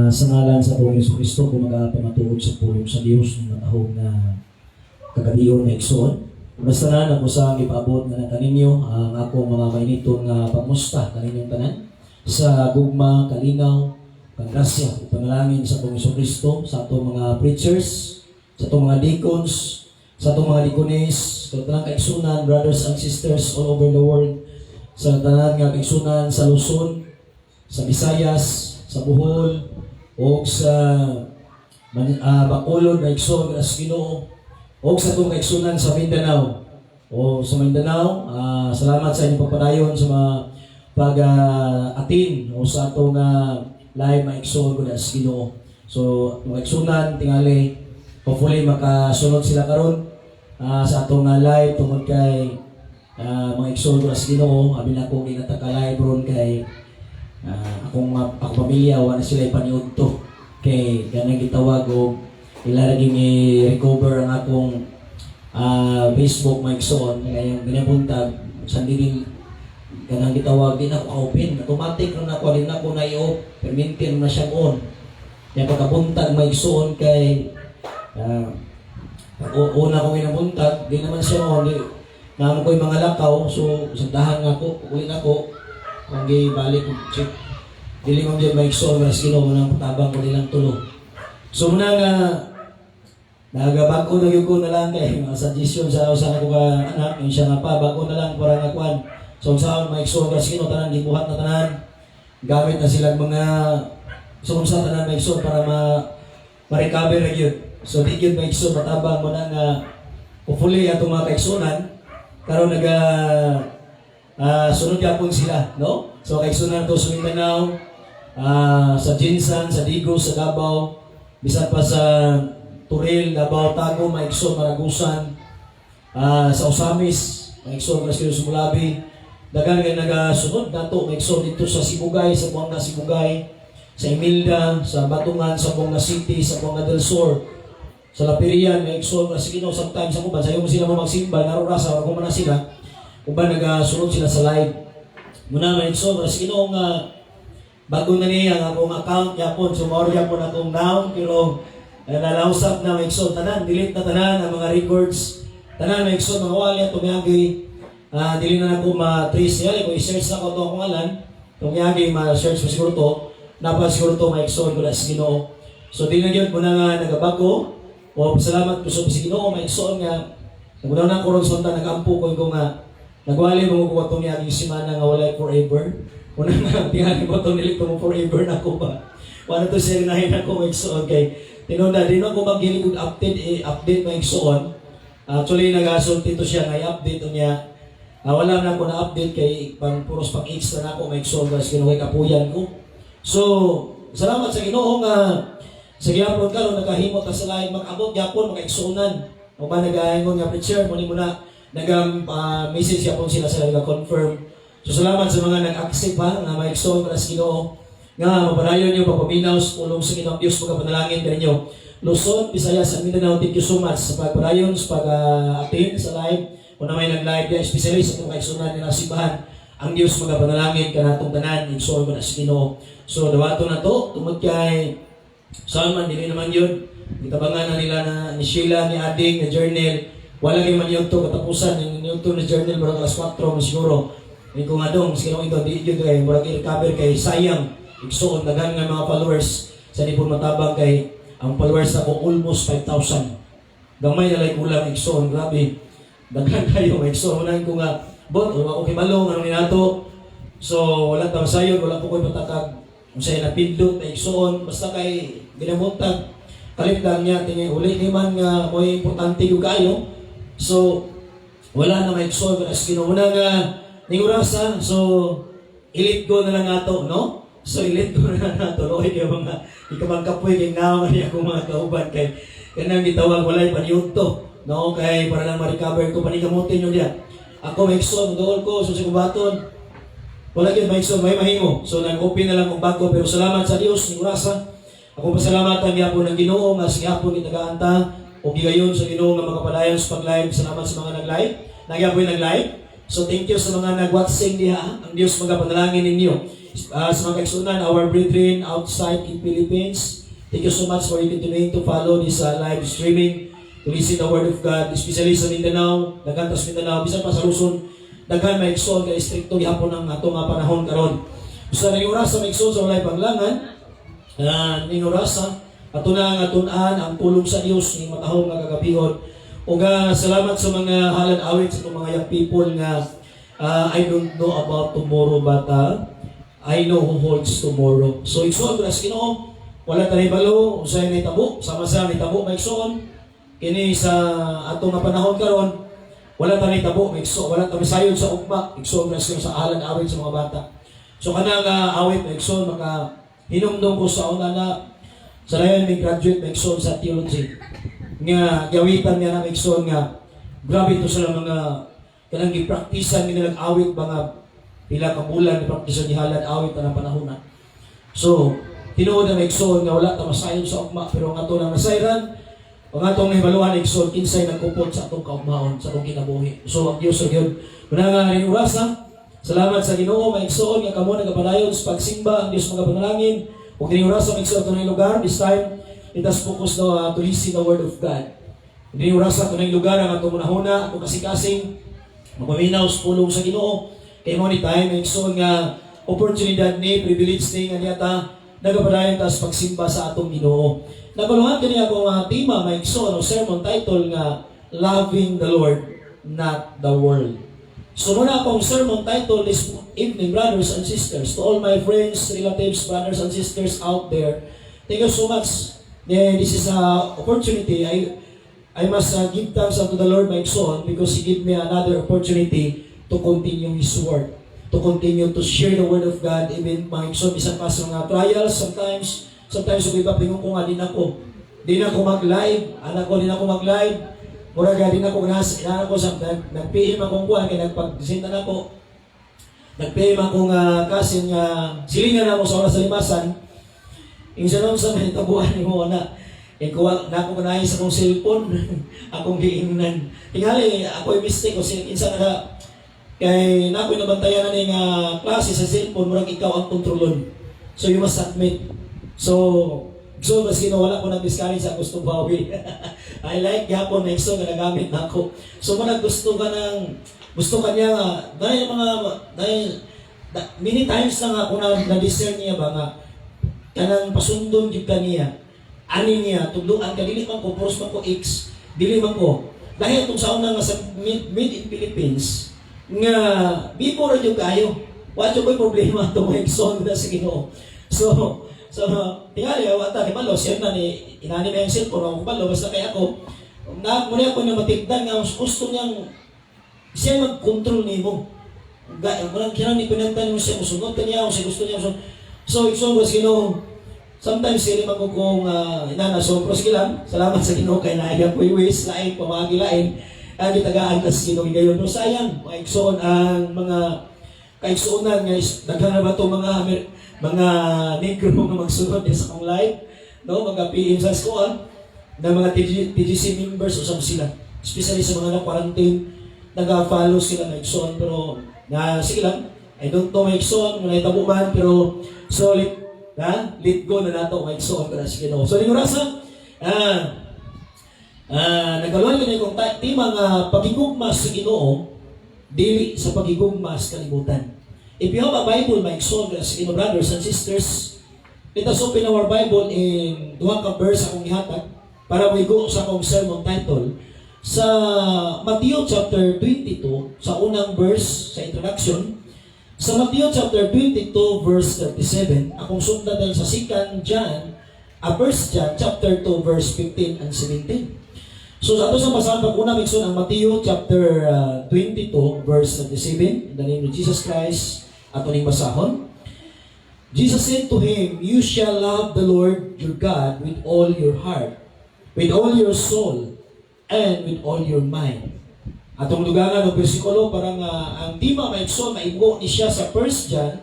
Sa ngalan sa Panginoon Yesu Kristo, kung magpamatuod sa pulong sa Diyos ng natahog na kagadiyon na iksoon. Basta na ako sa ipaabot na kaninyo ang akong mga mainitong pagmusta kaninyong tanan sa gugma, kalinaw, paggrasya, panalangin sa Panginoon Yesu Kristo, sa atong mga preachers, sa atong mga deacons, sa atong mga deaconess, sa tanang kaigsunan, brothers and sisters all over the world, sa tanan nga kaigsunan sa Luzon, sa Visayas, sa Bohol, o sa Bacolod na igsoon as Ginoo, o sa itong kaigsunan sa Mindanao. O sa Mindanao, salamat sa inyong pagpadayon sa mga pag-atin o sa itong live na igsoon ko as Ginoo. So, mga igsunan, tingali, hopefully makasunod sila karon sa itong live tungkol kay mga igsoon ko as Ginoo. Abin ako ginataka-live ron kay akong pamilya, wala sila ipaniud to. Kay ganang gitawag o ilaraging i-recover ang akong Facebook maigsoon. Kaya ganang buntag, sandirin ganang gitawag, din ako ka-open. Automatic na ako, din ako na-i-off. Permintin na siyang on. Kaya pagkabuntag maigsoon kay una kong inabuntag, di naman siya on. Naman ko yung mga lakaw, so sandahan nga ko, uwi na ko. Kung balik ko, check. Dili mo dyan maigsoon, mas Ginoo nang patabang ko nilang tulo. So muna nga, nagabago na yung ko na lang kay mga suggestion sa ako ka anak, yung siya nga pa, bago na lang para nga kwan. So saan maigsoon, mas Ginoo tanan, gibuhat na tanan. Gamit na silang mga, so saan tanan maigsoon para ma-recover na yun. So di yun maigsoon, matabang mo na nga, hopefully atong mga kaigsunan, karon sunod yapon sila, no? So kaigsunan to sa Mindanao, sa Jinsan, sa Digos, sa Davao, bisan pa sa Turil, Davao, Tago, maigsoon, Maragusan, sa Osamis, maigsoon, Brasil, Sumulabi, dagan nga nagasunod nato, maigsoon dito sa Sibugay, sa Buanga Sibugay, sa Imelda, sa Batungan, sa Buanga City, sa Buanga del Sur, sa Lapirian, maigsoon, sige no, sometimes sa kuban, sayo mo sila magsimba, narurasa, kung na sila, uban nagasunod sila sa live. Muna maigsoon, sige no, bago na niya ang akong account yapon, sumawar yapon akong down, pero nalausap na maigsoon, tanan, delete na tanan ang mga records, tanan maigsoon, mga wali at tumiyagi, dili na ako ma-trace yan, kung i-search na ko ito akong alan, tumiyagi, ma-search mo siguro to, dapat siguro to maigsoon ko na sa Ginoo. So di na yun, muna nga nagabago, o salamat ko sa Ginoo, maigsoon nga, nagunaw na ko ron sonta, nag-ampo ko nga, nagwali mo ko itong niyaging simana nga walay forever. Una nga, tingali mo itong nilito mo forever na ko ba? Wala ito siya rinahin ako maigsoon kay tinunda, di na ako magilig update maigsoon. Actually, nag-asulti ito siya nga i-update niya. Wala na ako na-update kay puros pang-extra na ako maigsoon kasi kinuhay kapuyan ko. So, salamat sa Ginoo nga sa gihapon ka, nakahimot ka sa lain mag-abot, gihapon, mag-igsuunan. O ba nag-ahingon nga preacher, muli mo na nag-message yapon sila sa nag-confirm. So salamat sa mga nag-accept ha, na maigsoon para sa Ginoo. Nga, mapadayon nyo, papaminaw, ulong sa Ginoo, Diyos, pagkapanalangin ka ninyo. Luzon, Visayas, at Mindanao, thank you so much sa pagpadayon, sa pag-attend sa live. Kung na may nag-live yan, especially sa itong kaigsunan nila simbahan, ang Diyos magapanalangin ka na itong tanan, igsoon ko na sa Ginoo. So dawato na to, tumod kay Salman, dili naman yun. Itabangan na nila na ni Sheila, ni Ading, ni Journal. Wala kayo man yung to katapusan, yung to na journal, murag alas 4 siguro. Hindi ko nga doon, mas kinong ito, di yun kayo, murag i-recover kay sayang, igsoon, dagan nga mga followers, sa di po matabang kay, ang followers na ko almost 5,000. Gamay na lang kulang, igsoon, grabe. Dagan kayo, igsoon, unahin ko nga, okay malong, anong ninato. So, wala tang sayon, wala po ko'y patakag, kung sa'yo napindot, igsoon, basta kay binamuntag, kalipdan niya, tingin, uli naman nga, may importante yung kayo. So, wala na maigsoon, as kinuna nga, ningurasa, so, ilit go na lang nato, no? So, ilit go na lang nato, no? Kaya mga, ikamang kapoy, kaya naman niya akong mga kauban, kay, kanang gitawag, walay paniyod to, no? Kaya, para lang ma-recover ko, panikamutin nyo diyan. Ako, maigsoon, doon ko, so, sa kubaton, wala yun, maigsoon, may mahimo. So, nag-open na lang kung bago, pero salamat sa Diyos, ningurasa. Ako pasalamatan niya po ng Ginoo, mas niya po kitagaanta, o gigayon sa Ginoo nga makapadayon sa pag-live. Salamat sa mga nag-live. Nagyapoy nag-live. So thank you sa mga nag-watching diha. Ang Diyos magapanalangin ninyo. Sa mga kaigsunan, our brethren outside in Philippines, thank you so much for continuing to follow this live streaming, to listen the Word of God, especially sa Mindanao, Dagantas Mindanao, bisan pa sa Luzon, daghan maigsoon kay stricto gihapon ang ato nga panahon karon. Sa ning oras sa maigsoon sa walay panglangan, ning oras ato na nga tun-an ang tulong sa Dios ning matahong nga kagabihon. Ug salamat sa mga halad awit sa mga young people nga I don't know about tomorrow but I know who holds tomorrow. So igsoon ko sa Ginoo, wala tanay balo, usay may tabo, sama-sama may tabo maigsoon. Kini sa atong nga panahon karon, wala tanay tabo, maigsoon, wala tanay sayon sa ugma, igsoon na sa halad awit sa mga bata. So kanang awit maigsoon maka hinumdum ko sa una na sa layon may graduate maigsoon sa theology. Nga gawitan nga na maigsoon nga grabe to sila mga kanang gipraktisan nga nag-awit mga pila ka bulan gipraktisan ni halad awit na panahon na. So tinuod na maigsoon nga wala ta masayon sa ugma pero nga to nang nasayran o nga itong nahibaluhan igsoon kinsay nagkupot sa atong kaugmaon sa atong kinabuhi. So ang Dios gyud muna ring orasa. Salamat sa Ginoo maigsoon nga kamo nagapadayon sa pagsimba ang Dios mga panalangin. Ug ring orasa maigsoon tunay lugar this time let us focus now to listen the Word of God. Ring orasa tunay lugar ang atong munahuna atong kasikasing mapaminaw sa pulong sa Ginoo. Kay mo ni time maigsoon nga oportunidad ni privilege ni nga niyata nagapadayon ta sa pagsimba sa atong Ginoo. Nabaluhan kani akong tema maigsoon o sermon title nga Loving the Lord, Not the World. So muna akong sermon title this evening, brothers and sisters, to all my friends, relatives, brothers and sisters out there, thank you so much. This is an opportunity. I must give thanks unto the Lord my son because He gave me another opportunity to continue His word, to continue to share the word of God. Even my son, isang pa sa mga trials, sometimes iba pingung ko nga din ako mag-live, anak ko din ako mag-live, muraga din ako sa nag-PM akong kuhan, kaya nagpag-sinta na ako, nag-PM akong kasin nga, silingan na mo sa oras sa limasan, yung sanong sa may tabuan mo na, kuha na ako kanahin sa akong cellphone, akong giingnan. Tingali, ako yung mistake ko, insa na kay na ako'y nabantayan na ng klase sa cellphone, murag ikaw ang kontrolon. So you must admit. So mas wala ko nag-discourage sa gusto bawi. I like yapon na iso nga nagamit na ako. So kung gusto ka niya nga, dahil many times na nga kung na-discern niya ba nga, kanang pasundon yung kaniya, ani niya, tugduan ka, dili man ko, puros man ko X, dili man ko. Dahil itong sa unang sa mid in Philippines, nga, before yung kayo, wala ko'y problema ito, may song na sa Ginoo. So, tingali, wata, kibalo, siya na ni, inani na yung cellphone, ako kibalo, basta kaya ako, muna ako na matigdan nga, gusto niyang, siya mag-control ni mo. Walang kinang ni pinantan mo siya, musunod ka niya, kung siya gusto niya, so, was Ginoo, sometimes sila man ko kung inanaso, pero sige lang, salamat sa Ginoo kay naayang ko iwis, laing, pamagilain, ang itagaan kas Ginoo gayon. No, sayang, maigsoon ang mga kaigsuonan nga, daghan na ba ito mga negro nga magsunod sa akong live, no, mga PM sa school, na mga TGC members, usap sila, especially sa mga na-quarantine, nag-follow sila maigsoon, pero sige lang, I don't know maigsoon, mga itabo man, pero solid, let go na nato maigsoon para sa Ginoo. So, ningurasa, nagaluhan ko na yung tema nga pagigugma sa Ginoo, dili sa pagigugma sa kalibutan. If you have a Bible, maigsoon para sa Ginoo, brothers and sisters, let us open our Bible in duha ka verse akong ihatag para maigo sa akong sermon title sa Matthew chapter 22, sa unang verse sa introduction. Sa Matthew chapter 22 verse 37, akong sundan dahil sa 2 John, 1 John chapter 2 verse 15 and 17. So sa ato sa basahan pag-una mikson ang Matthew chapter 22 verse 37, in the name of Jesus Christ, ato ning basahon. Jesus said to him, "You shall love the Lord your God with all your heart, with all your soul, and with all your mind." Atong lugaran ng bersikulo parang ang tema maigsoon maigo ni siya sa 1 John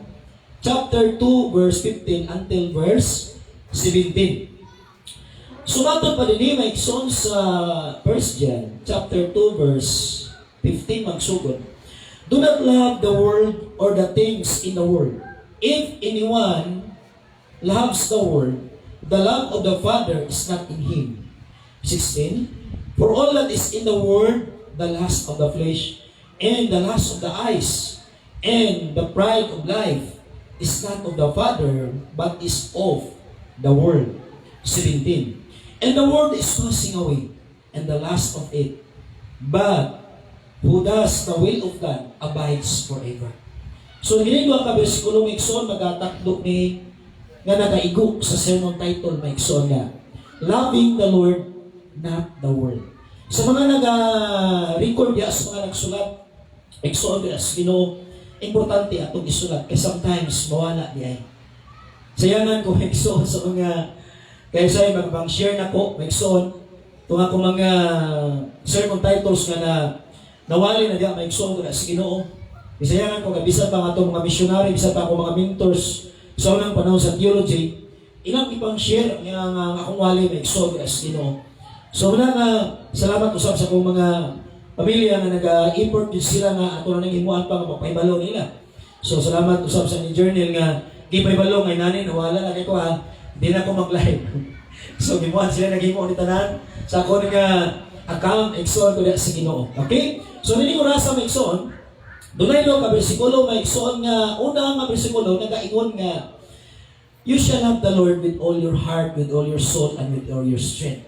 chapter 2 verse 15 until verse 17. Sumatod pa din maigsoon sa 1 John chapter 2 verse 15 magsugod. Do not love the world or the things in the world. If anyone loves the world, the love of the Father is not in him. 16. For all that is in the world, the lust of the flesh, and the lust of the eyes, and the pride of life, is not of the Father, but is of the world. 17. And the world is passing away, and the lust of it. But who does the will of God abides forever. So, ginagawa ka versikulo maigsoon, magatakdo ni nga nagaigo sa sermon title maigsoon nga, Loving the Lord, not the world. Sa mga nag-record ya, sa mga nagsulat, maigsoon as importante atong isulat, kasi sometimes mawala di ay. Sayangan ko maigsoon sa mga, kaya sa'yo magpang-share na ko, maigsoon, itong ako mga sermon titles nga na nawali na diya, maigsoon ko na sa Ginoo. Isayangan ko, bisan pa nga itong mga missionary, bisan pa ako mga mentors sa unang panahon sa theology, ilang ipang share nga akong wali, maigsoon ko na sa Ginoo. So muna nga, salamat usap sa akong mga pamilya na nag-import din sila nga ato na nangimuan pa nga pagpahibalo nila. So salamat usap sa ni Journal nga, gipahibalo ngay nanin, wala na ko ha, hindi na ako mag-live. So gimuan sila naghimuan ni tanan sa ako nga account, igsoon ko na sa Ginoo. Okay? So nini ko rasa maigsoon, dunay ka bersikulo maigsoon nga, una nga bersikulo, nag-aingon nga, you shall love the Lord with all your heart, with all your soul, and with all your strength.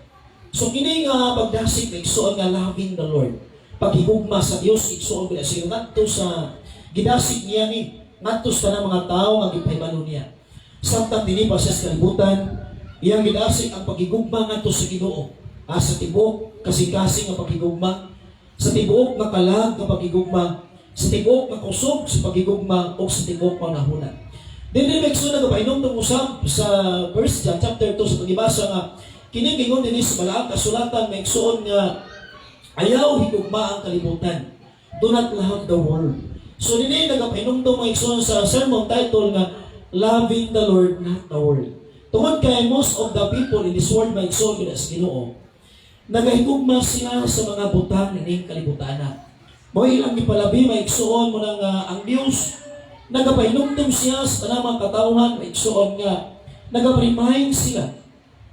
So kini nga pagdasig maigsoon nga loving the Lord. Paghigugma sa Dios igsoon bila siya ngadto sa gidasig niya ni ngadto sa tanang mga tao nga gipahibalo niya. Samtang dinhi pa siya sa kalibutan, iyang gidasig ang paghigugma ngadto sa Ginoo. Sa tibok kasing-kasing nga paghigugma, sa tibok nga kalag nga paghigugma, sa tibok nga kusog sa paghigugma o sa tibok nga nahuna. Dili maigsoon nga painom tong usab sa verse John chapter 2 sa pagbasa nga kini gingon dinhi sa balaang kasulatan maigsoon nga ayaw higugma ang kalibutan. Do not love the world. So dinhi nagapinumdum maigsoon sa sermon title nga Loving the Lord, not the world. Tungod kay most of the people in this world maigsoon gid sa Ginoo, nagahigugma sila sa mga butang ning kalibutan. Mo ilang gipalabi maigsoon mo nang ang Dios nagapainumdum siya sa tanang katawhan maigsoon nga nagaparimahin sila.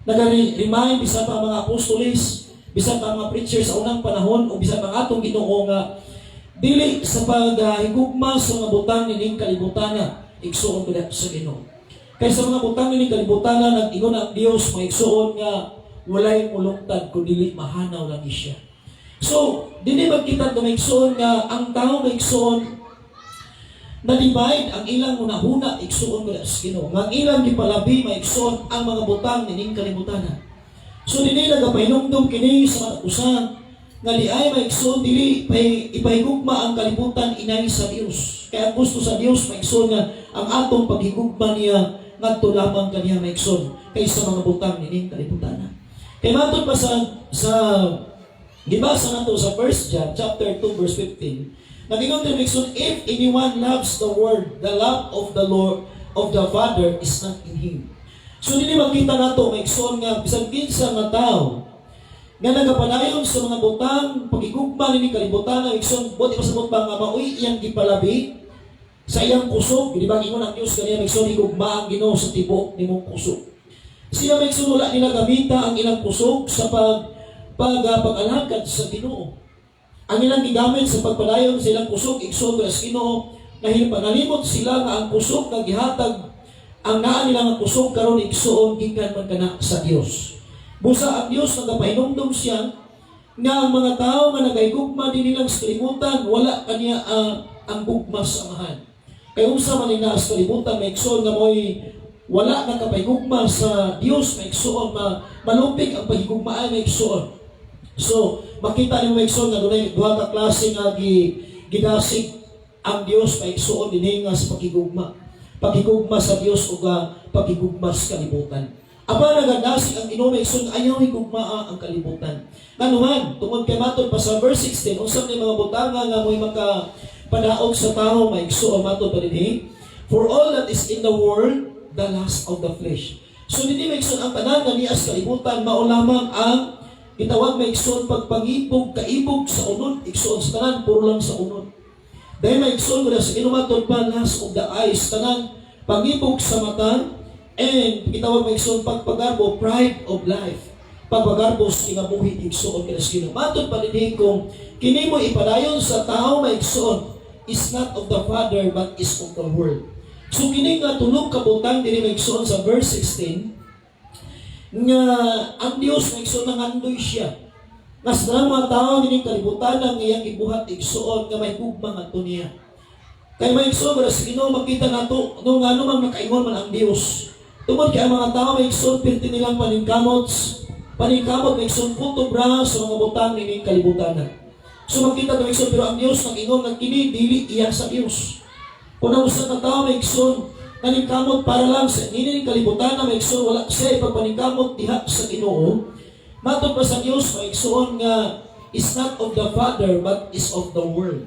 Nagarimahin bisan pa mga apostoles, bisan pa mga preachers sa unang panahon o bisan pa atong Ginoo nga dili sa paghigugma sa mga butang ning kalibutan igsuon ko sa Ginoo. Kay sa mga butang ning kalibutan nag-ingon ang Dios maigsuon nga walay mulungtad kundi mahanaw lang siya. So, dili magkita maigsuon nga ang tao maigsuon na-divide ang ilang hunahuna igsuon ko sa Ginoo. Nga ilang gipalabi maigsuon ang mga butang ning kalibutan. So dili nagapahinumdum kini sa mga usan nga liay maigsoon dili ipahigugma ang kalibutan inay sa Dios. Kaya gusto sa Dios maigsoon nga ang atong paghigugma niya ngadto lamang kaniya maigsoon kaysa mga butang ning kalibutan. Kaya matod pa sa gibasa nato sa 1 John chapter 2 verse 15. Nagingon din maigsoon, if anyone loves the world, the love of the Lord of the Father is not in him. So dili makita nato maigsoon nga bisan kinsa nga tawo nga nagapadayon sa mga butang pagigugma ni kalibutan maigsoon buti pasabot pa nga maoy iyang gipalabi sa iyang kusog. Di ba ingon ang Dios kaniya maigsoon higugma ang Ginoo sa tibok nimong kusog. Sila maigsoon wala nila gamita ang ilang kusog sa pag-alagad sa Ginoo. Ang ilang gigamit sa pagpadayon sa ilang kusog igsoon sa Ginoo dahil panalimot sila nga ang kusog nga gihatag ang naa nila nga kusog karon igsoon gikan man kana sa Dios. Busa ang Dios nagapahinumdum siya nga ang mga tao nga nagahigugma din nilang sa kalibutan wala kaniya ang gugma sa amahan. Kay unsa man ina sa kalibutan maigsoon nga moy wala nakapahigugma sa Dios maigsoon malupig ang pahigugmaan maigsoon. So, makita niyo maigsoon nga dunay duha ka klase nga gidasig ang Dios maigsoon dinhi nga sa paghigugma. Paghigugma sa Dios ug paghigugma sa kalibutan. Apa nagadasig ang Ginoo maigsoon ayaw higugmaa ang kalibutan. Nganuman, tungod kay matod pa sa verse 16, unsa ni mga butanga nga moy makapadaog sa tao maigsoon matod pa dinhi, for all that is in the world, the lust of the flesh. So dinhi maigsoon ang tanan nga niya sa kalibutan mao lamang ang gitawag maigsoon pagpangibog, kaibog sa unod, igsoon sa tanan, puro lang sa unod. Dahil maigsoon mo na sa inumatod pa, lust of the eyes, tanan, pangibog sa mata, and kitawag maigsoon pagpagarbo, pride of life. Pagpagarbo sa kinabuhi igsoon kanas Ginoo. Matod palihig kung kini mo ipadayon sa tao maigsoon is not of the Father but is of the world. So kini nga tulog kabutang diri maigsoon sa verse 16 nga ang Dios maigsoon nangandoy siya. Nas na mga tao diri kalibutan ang iyang ibuhat igsoon nga may gugma ngadto niya. Kay maigsoon bara sa Ginoo makita nato no ngano man makaingon man ang Dios. Tungod kay ang mga tao maigsoon pirti nilang paningkamot maigsoon puto bra sa mga butang ning kalibutan. So makita ta maigsoon pero ang Dios nag-ingon nga kini dili iya sa Dios. Kung ang usa ka tao maigsoon paningkamot para lang sa ning kalibutan na maigsoon wala siya ipagpaningkamot diha sa Ginoo. Matod pa sa Dios maigsoon nga is not of the Father but is of the world.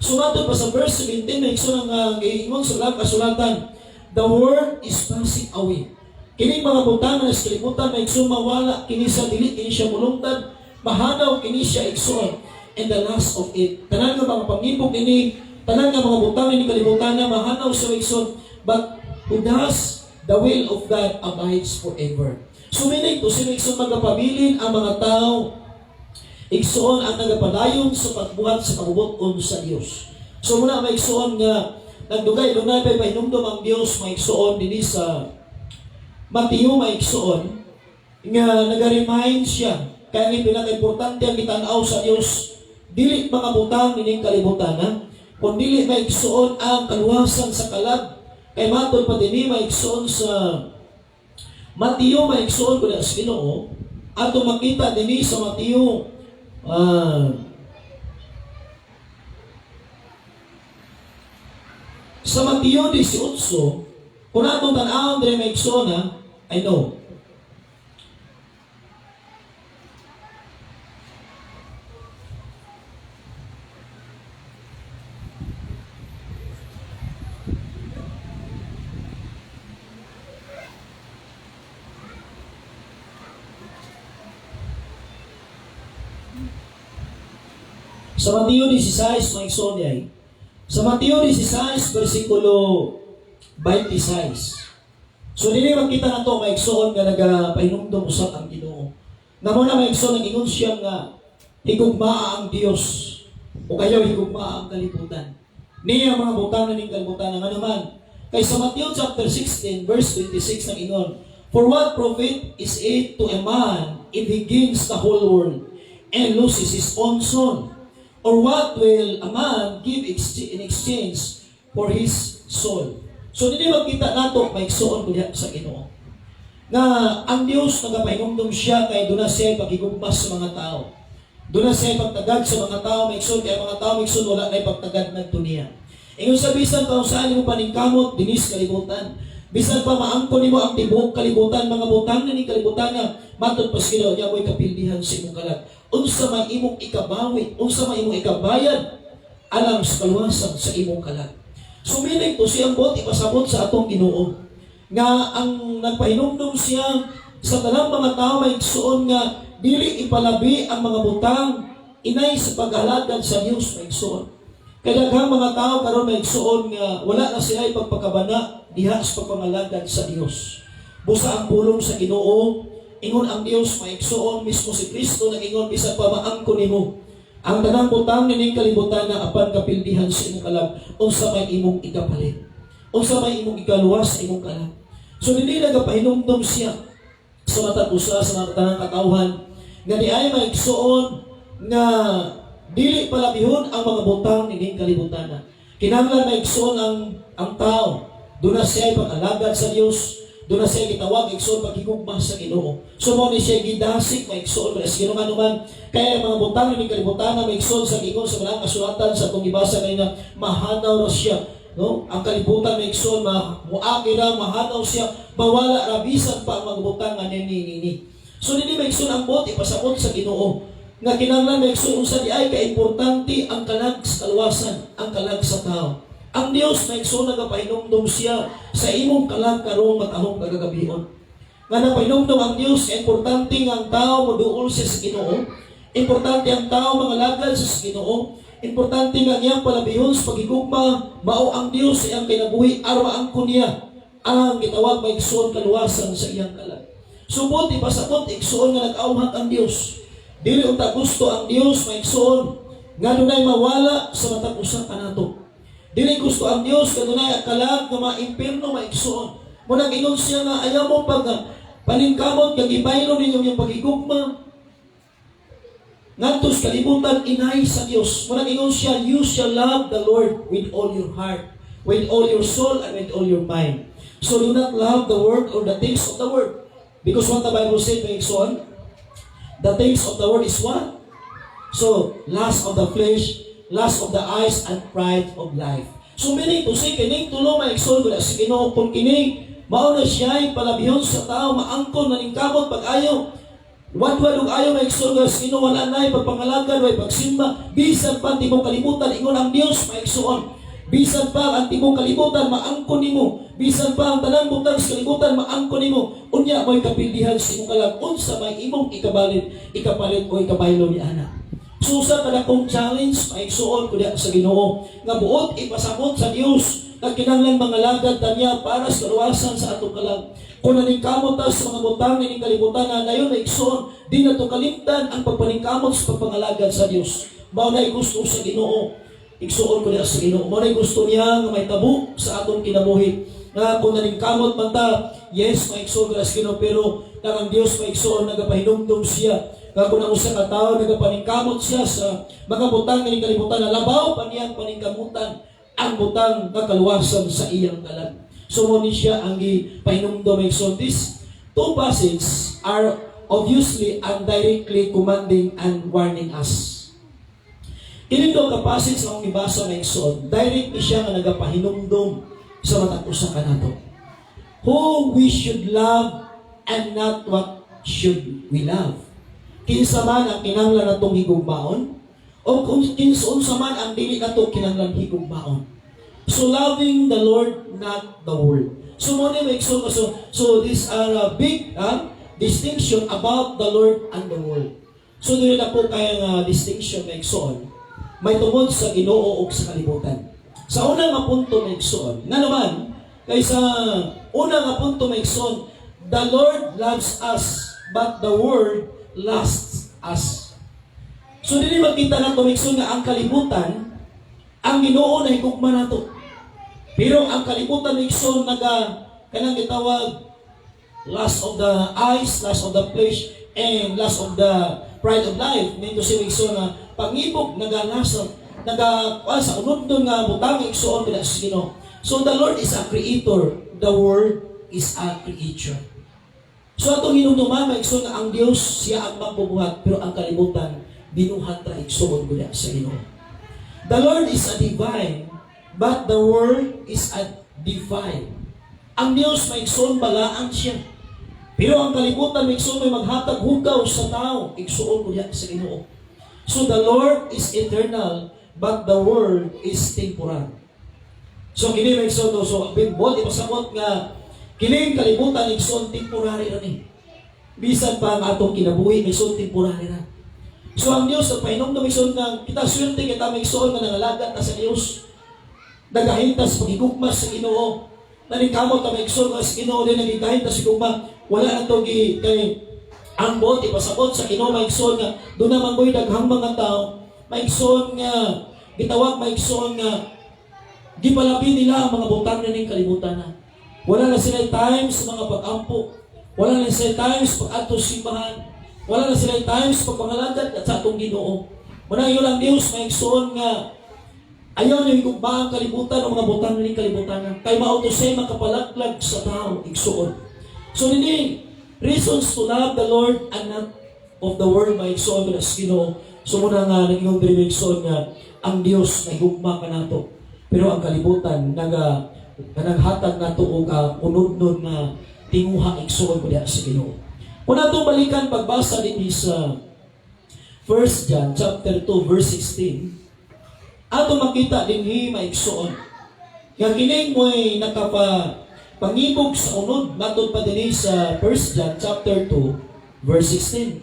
So matod pa sa verse 17 maigsoon nga giingon sa lang kasulatan, the world is passing away. Kini mga butang na sa kalibutan maigsoon mawala kini sa dili kini siya mulungtad, mahanaw kini siya igsoon, and the last of it. Tanan nga mga pangibog ini, tanan nga mga butang ini kalibutan na mahanaw sa igsoon, but who does the will of God abides forever. So meaning to sila igsoon magapabilin ang mga tao igsoon ang nagapadayon sa pagbuhat sa kabubuton sa Dios. So muna maigsoon nga nagdugay-dugay pa pahinumdum ang Dios maigsoon dinhi sa Mateo maigsoon nga naga-remind siya kaya ni pinaka-importante ang kitanaw sa Dios dili mga butang nining kalibutan kun dili maigsoon ang kaluwasan sa kalag kay matod pa dinhi maigsoon sa Mateo maigsoon ko sa Ginoo ato makita dinhi sa Mateo sa Mateo 18 kung atong tan-awon diri maigsoon I know sa Mateo 16 maigsoon diay. Sa Mateo 16 versikulo 26. So dili makita nato maigsoon nga nagapahinumdum usab ang Ginoo. Namo na maigsoon nag-ingon siya nga higugmaa ang Dios o kayo higugmaa ang kalibutan. Niya mga butang ning kalibutan nga naman. Kay sa Mateo chapter 16 verse 26 nang ingon, for what profit is it to a man if he gains the whole world and loses his own soul? Or what will a man give in exchange for his soul? So dili magkita nato maigsoon diha sa Ginoo nga ang Dios nagapahinumdum siya kay duna siya pagigugmas sa mga tao. Duna siya pagtagad sa mga tao maigsoon kay mga tao maigsoon wala nay pagtagad ngadto niya. Ingon sa bisan pa saan mo paningkamot dinis kalibutan. Bisan pa maangkon nimo ang tibuok kalibutan mga butang ni kalibutan nga matod pa sa Ginoo nya mo'y kapildihan sa imong kalag. Unsa may imong ikabawi, unsa may imong ikabayad alang sa kaluwasan sa imong kalag. So meaning to siyang bot ipasabot sa atong Ginoo nga ang nagpahinumdum siya sa tanang mga tao maigsoon nga dili ipalabi ang mga butang inay sa paghalagad sa Dios maigsoon. Kaya daghang mga tao karon maigsoon nga wala na sila pagpakabana diha sa pagpamalagad sa Dios. Busa ang pulong sa Ginoo, ingon ang Dios maigsoon mismo si Kristo nag-ingon bisan pa maangkon nimo. Ang tanang butang nining kalibutan na apan kapildihan sa imong kalag, unsa may imong ikapalit. Unsa may imong ikaluwas sa imong kalag. So dili nagapahinumdum siya sa matag usa sa mga tanang katawhan nga diay maigsoon nga dili palabihon ang mga butang nining kalibutan. Kinahanglan maigsoon ang tao. Doon na siya pag-alagad sa Dios. Doon na siya gitawag igsoon pagigugma sa Ginoo. So mo ni siya gidasik maigsoon sa Ginoo nga naman kaya mga butang nining kalibutan na maigsoon sa Ginoo sa mga kasulatan sa atong gibasa kanina mahanaw ra siya. No? Ang kalibutan maigsoon muagi ra mahanaw siya bawala ra bisan pa ang mga butang nga nini. So dili maigsoon ang bot ipasabot sa Ginoo nga kinahanglan maigsoon sa di ay kaimportante ang kalag sa kaluwasan, ang kalag sa tao. Ang Dios maigsoon nagapahinumdum siya sa imong kalag karong matahong kagagabihon. Nga napahinumdum ang Dios, importante nga ang tao moduol siya sa Ginoo. Importante ang tao mangalagad sa Ginoo. Importante nga niyang palabihon sa pagigugma, mao ang Dios iyang kinabuhi aron maangkon niya ang gitawag maigsoon kaluwasan sa iyang kalag. Subot ipasabot igsoon nga nag-awhat ang Dios. Dili unta gusto ang Dios maigsoon nga dunay mawala sa matag usa kanato. Dili gusto ang Dios nga dunay kalag nga maimpierno maigsoon. Muna ginon siya nga ayaw mo pag paningkamot kag ibaylo ninyo yung pagigugma ngadto sa kalibutan inay sa Dios. Muna ginon siya, you shall love the Lord with all your heart, with all your soul, and with all your mind. So do not love the world or the things of the world. Because what the Bible said, maigsoon, the things of the world is what? So, lust of the flesh, lust of the eyes, and pride of life. So, meaning to say, kining tulo maigsoon, wala si Ginoo kung kining, mauna siya'y palabihon sa tao, maangkon, naningkamot, pag-ayaw, wadwad ug ayaw maigsoon, wala si Ginoo, wala na'y pagpangalagan, wala pagsimba, bisan pa, timong kalibutan, ingon ang Diyos, maigsoon. Bisan pa ang timong kalibutan maangkon nimo, bisan pa ang tanang butang sa kalibutan maangkon nimo, unya mo'y kapildihan sa imong kalag unsa may imong ikapalit o ikabaylo ni ana. So sa kadakong challenge maigsuon ko diha sa Ginoo nga buot ipasabot sa Dios nga kinahanglan mangalagad tanya para sa kaluwasan sa atong kalag. Kung naningkamot ta sa mga butang ning kalibutan na dayon maigsuon, di nato kalimtan ang pagpaningkamot sa pagpangalagad sa Dios. Mao na gusto sa Ginoo. Igsuon ko niya sa Ginoo. Mo na gusto niya nga may tabo sa atong kinabuhi. Nga kung naningkamot man ta, yes, maigsuon ko sa Ginoo, pero ang Dios maigsuon nagapahinumdum siya. Nga kung ang usa ka tawo nagapaningkamot siya sa mga butang ning kalibutan na labaw pa niyang paningkamutan ang butang nga kaluwasan sa iyang kalag. So mo ni siya ang gipahinumdum maigsuon. These two passages are obviously and directly commanding and warning us. Kini daw kapasit sa akong ibasa na igsoon, direct ni siya nga nagapahinumdum sa matag usa kanato. Who we should love and not what should we love. Kinsa man ang kinahanglan natong higugmaon o kung kinsa man ang dili nato kinahanglan higugmaon. So loving the Lord, not the world. So mo ni igsoon so these are a big distinction about the Lord and the world. So dili na po kayang distinction na igsoon. May tungod sa Ginoo o sa kalibutan. Sa unang nga punto na igsoon, nga naman, kaysa unang nga punto na igsoon, the Lord loves us, but the world lusts us. So, dili makita na tumigsoon nga ang kalibutan, ang Ginoo na higugma nato. Pero ang kalibutan na igsoon, kanang gitawag, lust of the eyes, lust of the flesh, and lust of the pride of life. Nito si igsoon na pangibog naganasa sa unod nga butang igsoon kada sa Ginoo. So the Lord is a creator, the world is a creature. So atong hinumduman maigsoon nga ang Dios siya ang magbubuhat pero ang kalibutan binuhat ra igsoon kada sa Ginoo. The Lord is a divine but the world is a divine. Ang Dios maigsoon balaang siya. Pero ang kalibutan maigsoon may maghatag hugaw sa tao igsoon kada sa Ginoo. So the Lord is eternal, but the world is temporal. So kini may igsoon so bibot ipasabot nga kining kalibutan igsoon temporary ra ni. Bisan pa ang atong kinabuhi igsoon temporary ra. So ang Dios sa pahinumdum igsoon nga kita swerte kita may igsoon nga nangalagat ta sa Dios. Nagahintas pagigugma sa Ginoo. Naningkamot ta may igsoon nga sa Ginoo din nagikahintas sa gugma. Wala na to kay ang bot ipasabot sa Ginoo maigsoon nga doon naman ko'y daghang mga tao maigsoon nga gitawag maigsoon nga gipalabi nila ang mga butang na ning kalibutan na. Wala na sila times sa mga pag-ampo, wala na sila times pag-adto simbahan, wala na sila times pagpangalagad at sa atong Ginoo. Muna yun ang Dios maigsoon nga ayaw niyo higugma ang kalibutan o mga butang na ning kalibutan na. Kay mauto say makapalaglag sa tao igsoon. So nini reasons to love the Lord and not of the world maigsoon kada sa Ginoo. So muna nga naging maigsoon nga ang Dios na higugma kanato. Pero ang kalibutan naghatag nato og unod-unod na tinguha igsoon kada sa Ginoo. Kung natong balikan pagbasa dinhi sa 1 John chapter 2 verse 16, ato makita dinhi maigsoon nga kining mo'y pangibog sa unod matod pa dinhi sa 1 John chapter 2 verse 16.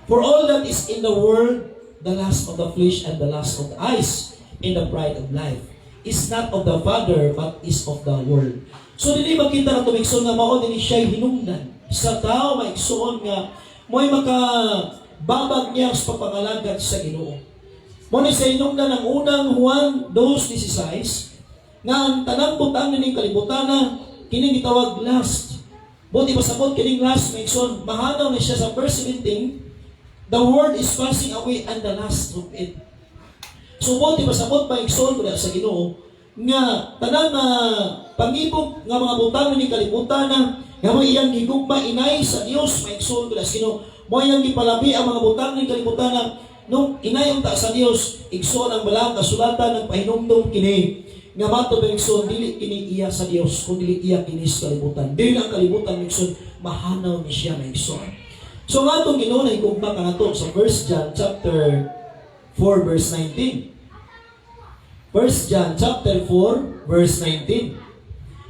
For all that is in the world, the lust of the flesh and the lust of the eyes, and the pride of life, is not of the Father, but is of the world. So, dili makita na tumikson nga mao din siya'y hinungdan. Sa tao, maiksoon nga, mo'y makababag niya sa pagpangalagad sa Ginoo. Muna sa hinungdan ng unang Juan 2:16, nga ang tanang butang nining kalibutan na kining gitawag last. Buti pasabot kining last, maiksoon, mahanaw na siya sa verse 17, the world is passing away and the last of it. So, buti pasabot maiksoon ko sa Ginoo, nga tanang pangibog nga mga butang ni kalibutan na nga mo iyang gigugma inay sa Dios maigsoon ko sino mo iyang gipalabi ang mga butang ni kalibutan na nung inayong ta sa Dios igsoon ang balang kasulatan ng pahinumdom kini nga mato maigsoon dili kini iya sa Dios kun dili iya kini sa kalibutan dili ang kalibutan maigsoon mahanaw ni siya maigsoon. So nga itong Ginoo na higugma kanato sa 1 John chapter 4 verse 19. 1 John chapter 4 verse 19.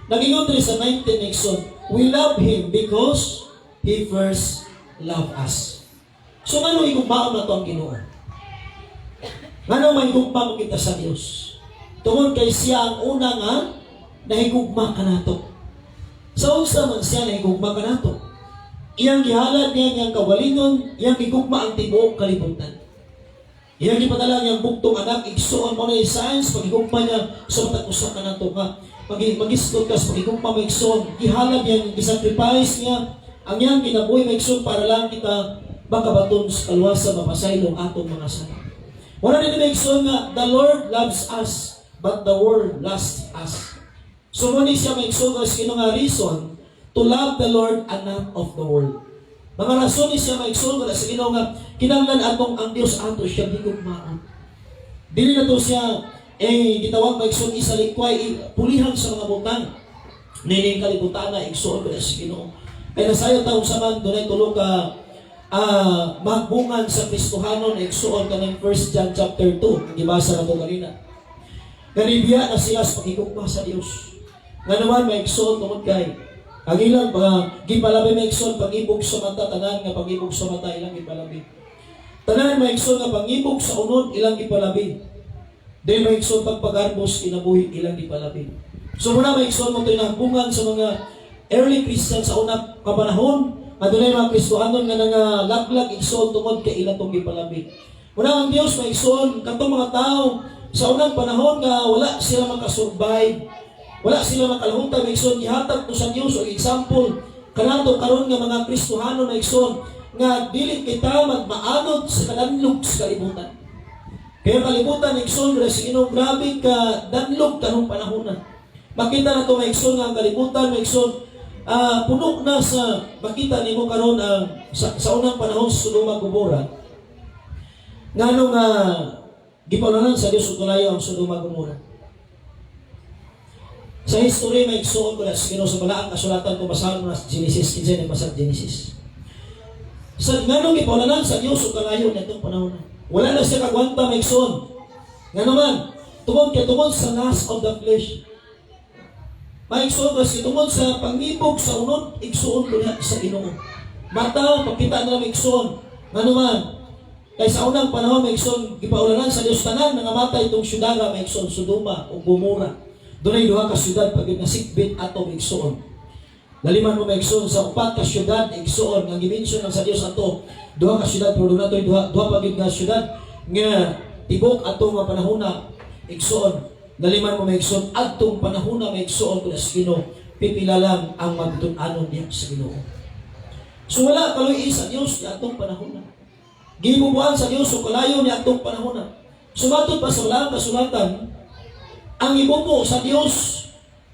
Nagingon rin sa 19 Nixon, we love Him because He first loved us. So ano igugmaon na ito ang Ginoo? Ano mahigugma mo kita sa Diyos? Tungod kay siya ang una nga nahigugma ka na ito. Sa unsa man siya nahigugma ka na ito? Iyang gihalad niya niyang kawalingon, iyang gigugma ang tibuok kalibutan. Iyang gipadala niyang buktong anak, igsuon mo na yung science, pagigugma niya, so matag-usa ka na ito ka. Mag-istot ka sa pagigugma mo igsuon, gihalad niya, gisacrifice niya, ang iyang kinabuhi mo igsuon para lang kita makabaton sa kaluwasan, mapasaylong atong mga sana. Wala din na igsuon nga, the Lord loves us, but the world loves us. So muna siya may igsuon nga sino nga reason to love the Lord and not of the world. Mga rason ni siya maigsoon nga sa Ginoo nga kinahanglan atong ang Dios ato siya gigugmaon. Dili na to siya gitawag maigsoon isa likway pulihan sa mga butang. Nining kalibutan na igsoon nga sa Ginoo. Kaya nasayo taong saman dunay tulo ka magbungan sa Kristohanon igsoon kanang 1 John chapter 2 gibasa na to kanina. Ganibya na sila sa pagigugma sa Dios. Nga naman maigsoon tungod kay ang ilang gipalabi maigsoon pag-ibog sa mata, tanan nga pag-ibog sa mata ilang gipalabi. Tanan maigsoon nga pag-ibog sa unod ilang gipalabi. Dahil maigsoon pagpagarbos kinabuhi ilang gipalabi. So muna maigsoon mo ito'y nahbungan sa mga early Christians sa unang kapanahon, adunay mga Kristohanon nga nangalaglag igsoon tungod kay ilang itong gipalabi. Muna ang Diyos maigsoon katong mga tao sa unang panahon nga wala sila makasurvive. Wala sila makalahutan, maigsoon, ihatag to sa Diyos o example, kanato karon nga mga Kristohano maigsoon, nga dili kita magmaanod sa kadanlog sa kalibutan. Kaya kalibutan, maigsoon, Ginoo grabe ka danlog kanong panahon na. Makita na to maigsoon nga ang kalibutan, maigsoon, puno na sa, makita nimo karon sa unang panahon sa Sodoma Gomora, nga nung gipaunanan sa Diyos o kalayo ang Sodoma Gomora. Sa history, may igsoon ko na Ginoo sa balaang kasulatan kung basahan mo na Genesis, kinsa na basag Genesis. Sa nganong ipaunanan sa Dios o kalayo na itong panahon na. Wala na siya kagwanta may igsoon. Nga naman, tungod sa lust of the flesh. May igsoon kasi tungod sa pangibog sa unod, igsoon ko na sa Ginoo. Mataw, pagkita na may igsoon. Nga naman, kay sa unang panahon may igsoon, ipaunanan sa Dios tanan, nangamatay itong syudara may igsoon, Sodoma o Gomora. Doon ay duha ka syudad pag nasikbit ato igsoon. Laliman mo maigsoon sa upat ka syudad igsoon nga gimensyon lang sa Dios ato. Duha ka syudad pero nato duha pagid nga syudad nga tibok ato nga panahon na igsoon. Laliman mo maigsoon adtong panahon na maigsoon kun sa Ginoo pipila lang ang magtun-anon diha sa Ginoo. So wala kaloy sa Dios di atong panahon na. Gibubuan sa Dios o kalayo ni atong panahon na. Sumatud pa sa laang kasulatan ang ibubo sa Dios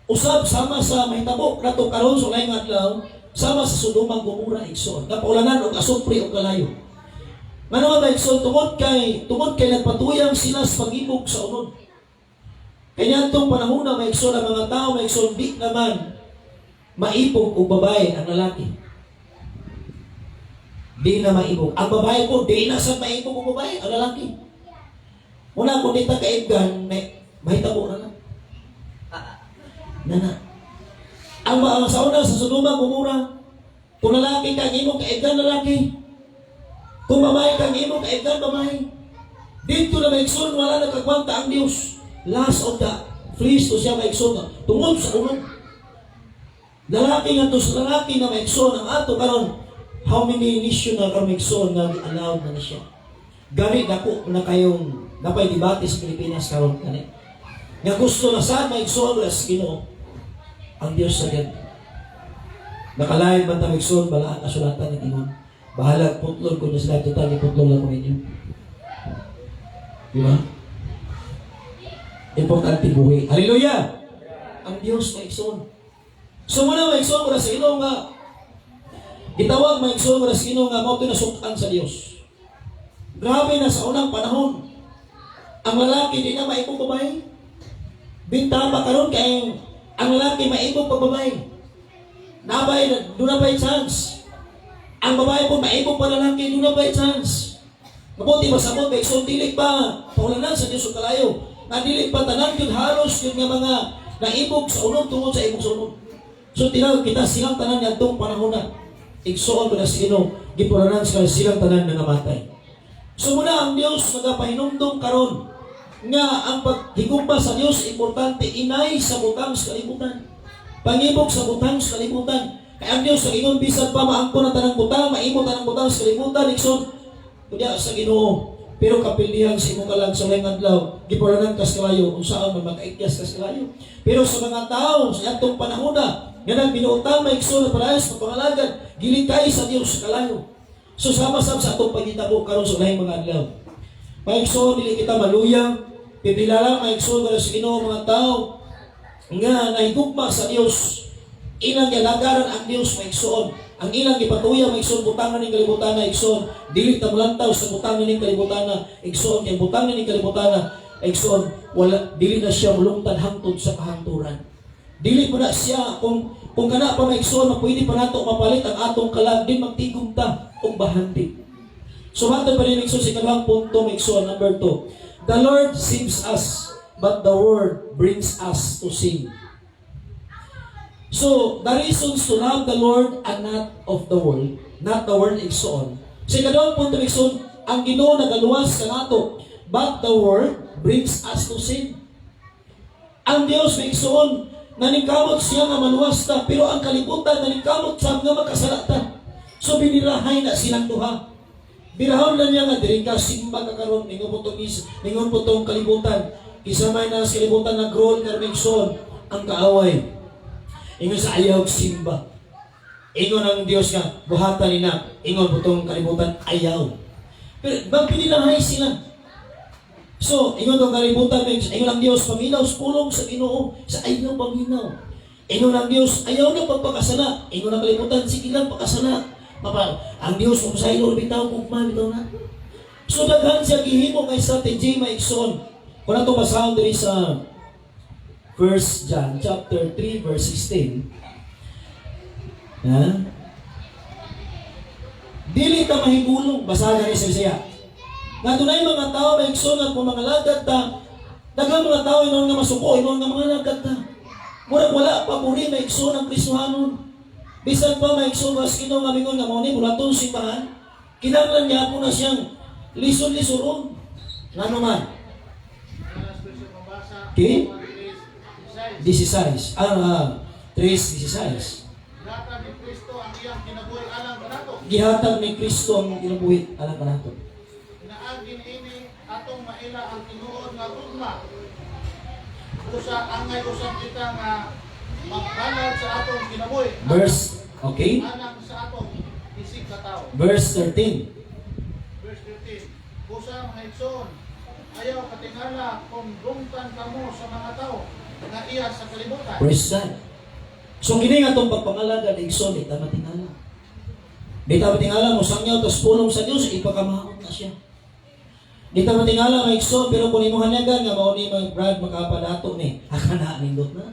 usab sama sa mahitabo nato karon sa laing adlaw sama sa Sodoma Gomora igsoon napaulanan og asupre og kalayo. Ngano ba igsoon tungod kay nagpatuyang sila sa pag-ibog sa unod. Kanya itong panahon na maigsoon ang mga tao maigsoon di naman maibog og babae ang lalaki. Di na maibog. Ang babae po di na sa maibog og babae ang lalaki. Una kung di ta kaibgan mahitabo na lang. Nana. Ang sa una sa Sodoma Gomora, kung lalaki kang imo kaibgan lalaki, kung babae kang imo kaibgan babae, dito na maigsoon wala nagkagwanta ang Dios. Last of the fleece to siya maigsoon nga tungod sa unod. Lalaki nga to sa lalaki na maigsoon ang ato karon. How many national karon maigsoon nga allowed na siya? Gani dako na kayong napay debate sa Pilipinas karon kani. Nga gusto na saan maigsoon sa Ginoo. Ang Dios sa ganito. Nakalain man ta maigsoon balaan kasulatan ni Ginoo. Bahala putlon ko na sila total iputlon lang ko ninyo. Di ba? Importante buhi. Hallelujah! Ang Diyos maigsoon. So muna maigsoon ko na sa Ginoo nga gitawag maigsoon ko na sa Ginoo nga mao tinasukan sa Dios. Grabe na sa unang panahon. Ang lalaki di na maibog babae. Binta pa karon kay ang lalaki maibog pag babae. Nabay doon na pa chance. Ang babae po maibog pa lalaki doon na pa chance. Mabuti masabot maigsoon dili pa paulanan sa Dios kalayo. Nadili pa tanan yun halos yun nga mga naibog sa unod tungod sa ibog sa unod. So tinawag kita silang tanan nga itong panahon na igsoon ko na sino gipuranan sa silang tanan na namatay. So muna ang Diyos nagapahinumdum karon nga ang paghigugma sa Diyos importante inay sa butang sa kalibutan. Pangibog sa butang sa kalibutan. Kaya ang Diyos sa ingon bisan pa maangko na tanang butang, maimot tanang butang sa kalibutan, igsoon kunya sa Ginoo. Pero kapilihan sa imong kalag sa layang adlaw, gipuranan kas kalayo kung saan man makaikyas kas kalayo. Pero sa mga tao sa atong panahon na nga nang binuotang maigsoon na parehas sa pangalagad, gilikay sa Dios sa kalayo. So sama-sama sa atong pagitabo karon sa layang mga adlaw. Maigsoon dili kita maluyang, pipilala maigsoon kada sa Ginoo mga tao nga nahigugma sa Dios. Ilang galagaran ang Dios maigsoon. Ang ilang ipatuya maigsoon butangan ning kalibutan na igsoon dili ta mulantaw sa butangan ning kalibutan na igsoon kay butangan ning kalibutan na igsoon wala dili na siya mulungtad hangtod sa kahangturan. Dili mo na siya kung kana pa maigsoon na pwede pa nato mapalit ang atong kalag din magtigom ta og bahanti. So mato pa rin igsoon sa ikaduhang punto maigsoon number 2. The Lord saves us but the world brings us to sin. So, the reasons to love the Lord and not of the world, not the world igsoon. Sa ikaduhang punto igsoon, ang Ginoo nagaluwas sa nato, but the world brings us to sin. Ang Dios igsoon, naningkamot siya nga maluwas ta, pero ang kalibutan naningkamot sa nga makasalata. So, binirahay na silang duha. Birahon na niya nga, diring ka simba kakaroon, ningon po itong kalibutan. Kisamay na sa kalibutan na grown karmigsoon, ang kaaway. Ingon sa ayaw simba. Ingon ang Diyos nga, buhatan ni na. Ingon po itong kalibutan, ayaw. Pero magpinilahay sila. So, ingon itong kalibutan, ingon ang Diyos, paminaw, pulong sa Ginoo, sa ayaw paminaw. Ingon ang Diyos, ayaw na pagpakasala. Ingon ang kalibutan, sige lang, pakasala. Ang Diyos, kung sa iyo, bitaw, kukma, bitaw na. So, daghan siya gihimo kay strategy, maigsoon. Kung na ito basahon diri sa 1 John chapter 3 verse 16. Dili ta mahigulong basahan ni sa Isaiah. Nga dunay mga tao maigsoon at mga lagad ta. Daghang mga tao inon nga masuko, inon nga mga lagad ta. Murag wala pa puri maigsoon ang Kristohanon. Bisan pa maigsoon was Ginoo nga mingon nga mao ni bulaton simbahan. Kinahanglan niya po na siyang lison-lisoron. Ngano man? Okay? 16. 3:16. Gihatag ni Kristo ang iyang kinabuhi alang kanato. Gihatag ni Kristo ang kinabuhi alang kanato. Inaagin ini atong maila ang tinuod nga gugma. Usa angay usab kita nga magbanal sa atong kinabuhi. Verse, okay? Alang sa atong isig ka tawo. Verse 13. Verse 13. Usa mga igsoon, ayaw katingala kung dungtan kamo sa mga tao nga iya sa kalibutan. Praise God. So kini nga itong pagpangalaga na igsoon, di ta matingala. Di ta matingala mo sangyaw, tas pulong sa Diyos, ipakamahaon na siya. Di ta matingala nga igsoon, pero kung imo hanyagan nga mao ni Brad makapadato ni, hakana nindot na.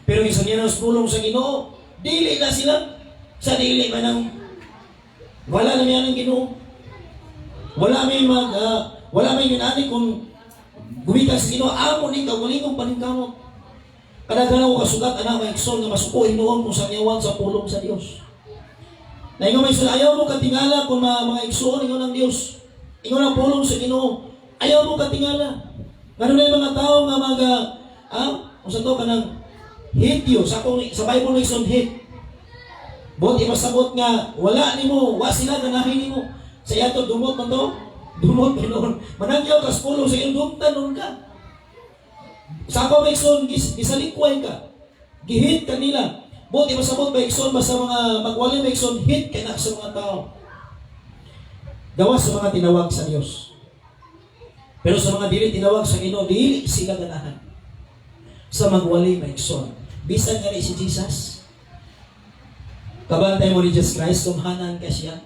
Pero isang niya nas pulong sa Ginoo, dili na sila. Sa dili man ang wala na yan ang Ginoo. Wala may ginani kung gumikas sa Ginoo, amo ni kawalingong paningkamot. Kadaghan ako kasugat, anak, may ikson nga masuko, inuon mo sa nyawan sa pulong sa Diyos. Na ingon may sila, ayaw mo katingala kung mga ikson, ingon ang Diyos. Ingon ang pulong sa Ginoo. Ayaw mo katingala. Ganun na yung mga tao nga Kung sa to ka ng hate you. Sa Bible na ikson hate. Buti masabot nga, wala ni mo, wa sila ganahin ni mo. Sa yato, dumot man to. Dumot ganoon. Manangyaw kas pulo sa iyong dumtan nun ka. Sa ako may ikson, gisalikway ka. Gihit ka nila. Buti masabot may ikson, basta mga magwali may ikson, hit ka na sa mga tao. Gawas sa mga tinawag sa Diyos. Pero sa mga dili tinawag sa Ginoo, dili sila ganahan. Sa magwali may ikson. Bisan nga ni si Jesus. Kabantay mo ni Jesus Christ, kumhanan ka siya.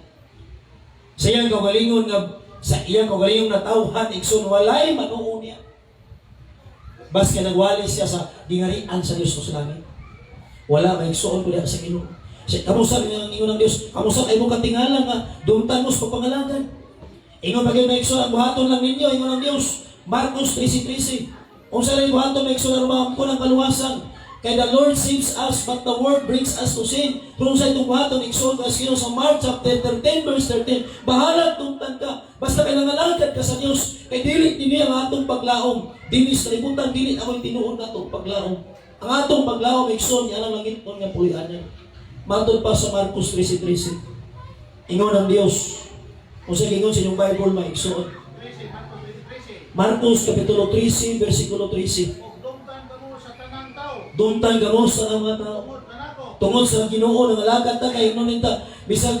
Sa iyang kagalingon na tawhan, ikson, walay manuon niya. Baska nagwali siya sa gingarian sa Diyos ko sa langit. Wala, may iksoon ko diya sa Ginoo. Kamusta ng ingon ng Diyos, kamusta ay mo katingala nga, dumtan mo sa pagpangalagan. Ingon bagay may iksoon, ang buhaton lang ninyo, ingon ng Diyos, Marcos 13:13. Kung sa rin buhaton may iksoon, ang ko ng kaluwasan. Kaya the Lord saves us, but the world brings us to sin. Kung sa itong buhaton, iksoon ka sa Mark chapter 13, verse 13. Bahala, dumtan ka. Basta kailangalagad ka sa Diyos. Kaya dilit din ang atong paglaom. Dinis, kalibutan, dilit ako'y tinuon na itong paglaom. Ang atong paglaom, iksoon, yan ang langit mo nga pulian niya. Matod pa sa Marcos 13:13. Ingon ng Diyos. Kung sa ingon sa inyong Bible, may iksoon. Marcos kapitulo 13, versikulo 13. Dumtan ka mo sa mga tao. Tungod sa Ginoo ng alagad ta kay nun ta bisag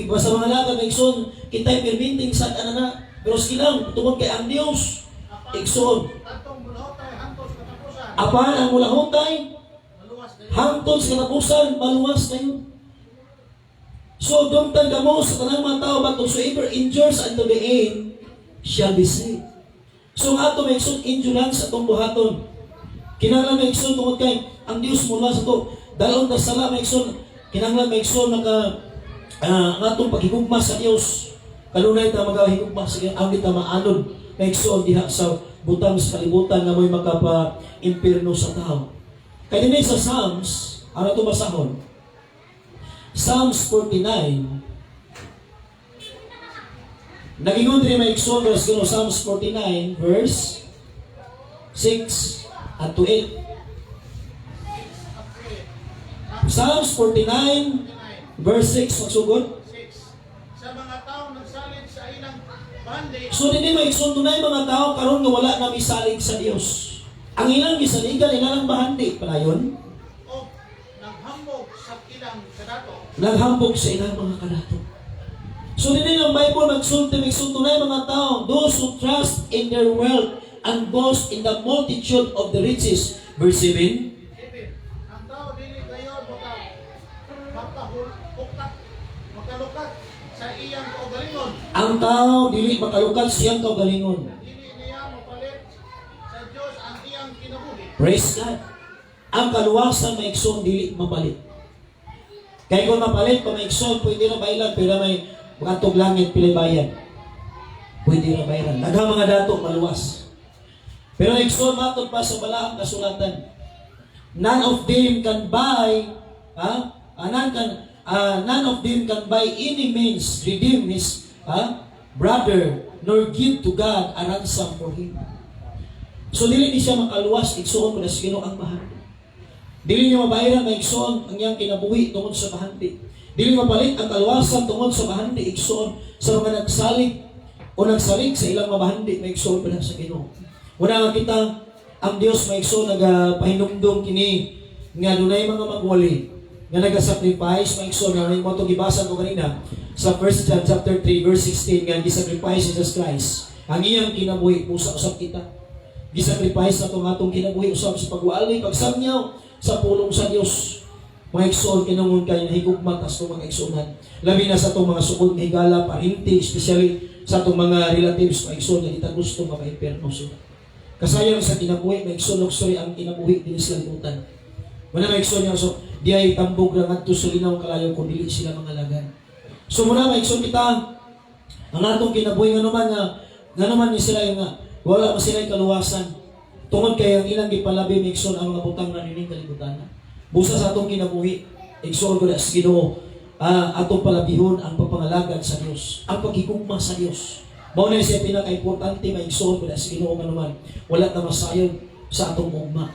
basta mga alagad na ikson kitay permitting sa anana pero silang tungod kay ang Dios ikson. Apan ang mulahotay hangtod sa katapusan maluwas kayo. So dumtan ka mo sa tanang mga tao but whosoever endures unto the end shall be saved. So nga ito may ikson endurance atong buhaton. Kinanglan may ikson tungod kay ang Dios mula sa to. Dalon ta sala may ikson. Kinanglan may ikson ang atong paghigugma sa Dios. Kanunay ta magahigugma sa Dios. Ang kita maanon may ikson diha sa butang sa kalibutan nga may makapa-impierno sa tao. Kaya din sa Psalms, ano ito basahon? Psalms 49. Nagingon din may ikson verse Psalms 49 verse 6 at to 8. Psalms 49 verse 6 magsugod. Sa mga tao nagsalig sa ilang bandi. So dinhi may tunay mga tao karon nga wala na misalig sa Dios. Ang ilang misaligan ilang bahandi palayon. O naghambog sa ilang kadato. Naghambog sa ilang mga kadato. So dinhi ang Bible nagsulti tunay mga tao, those who trust in their wealth and boast in the multitude of the riches. Verse 7. Ang tao dili gayon makalukat sa iyang kaugalingon. Ang tao dili makalukat siyang kaugalingon. Dili niya mapalit sa Dios ang iyang kinabuhi. Praise God. Ang kaluwasan may ikson dili mapalit. Kaya kung mapalit pa may ikson, pwede na bailan, pero may makatog langit pilibayan. Pwede na bayaran. Daghang mga dato maluwas. Pero ikson matod pa sa balaang kasulatan. None of them can buy, none of them can by any means redeem his brother, nor give to God a ransom for him. So dili ni siya makaluwas, ikson kung nasino ang bahandi. Dili niya mabayaran ang ikson ang iyang kinabuhi tungod sa bahandi. Dili mapalit ang kaluwasan tungod sa bahandi, ikson sa mga nagsalig o nagsalig sa ilang mabahandi, may ikson pala sa Ginoo. Una nga kita, ang Diyos may ikso nagapahinumdum kini nga dunay mga magwali nga nagasacrifice may ikso nga mo itong ibasa ko kanina sa 1 John chapter 3 verse 16 nga gisacrifice Jesus Christ ang iyang kinabuhi usap kita gisacrifice na itong atong kinabuhi usap sa pagwali pagsamyaw sa pulong sa Diyos mga iksoon kinungon kayo na higugmat as itong mga iksonan labi na sa itong mga sukod na higala parinti especially sa itong mga relatives mga iksoon nga kita gusto maka-imperno sila. Kasayang sa kinabuhi, may ikson-luxury ang kinabuhi din sa limutan. Wala may ikson niya, so di ay tambog lang at tusulinaw kalayo kung dili sila mga lagan. So muna may ikson kita, ang atong kinabuhi nga naman ni sila yung wala pa sila yung kaluwasan. Tungod kay ang ilang gipalabi may ikson ang mga butang na nining kalibutan. Busa sa atong kinabuhi, ikson ko na sa Ginoo, atong palabihon ang pagpangalagad sa Diyos, ang pagkikugma sa Diyos. Mao na siya pinaka-importante may igsoon ko na sa Ginoo nga naman. Wala ta masayod sa atong ugma.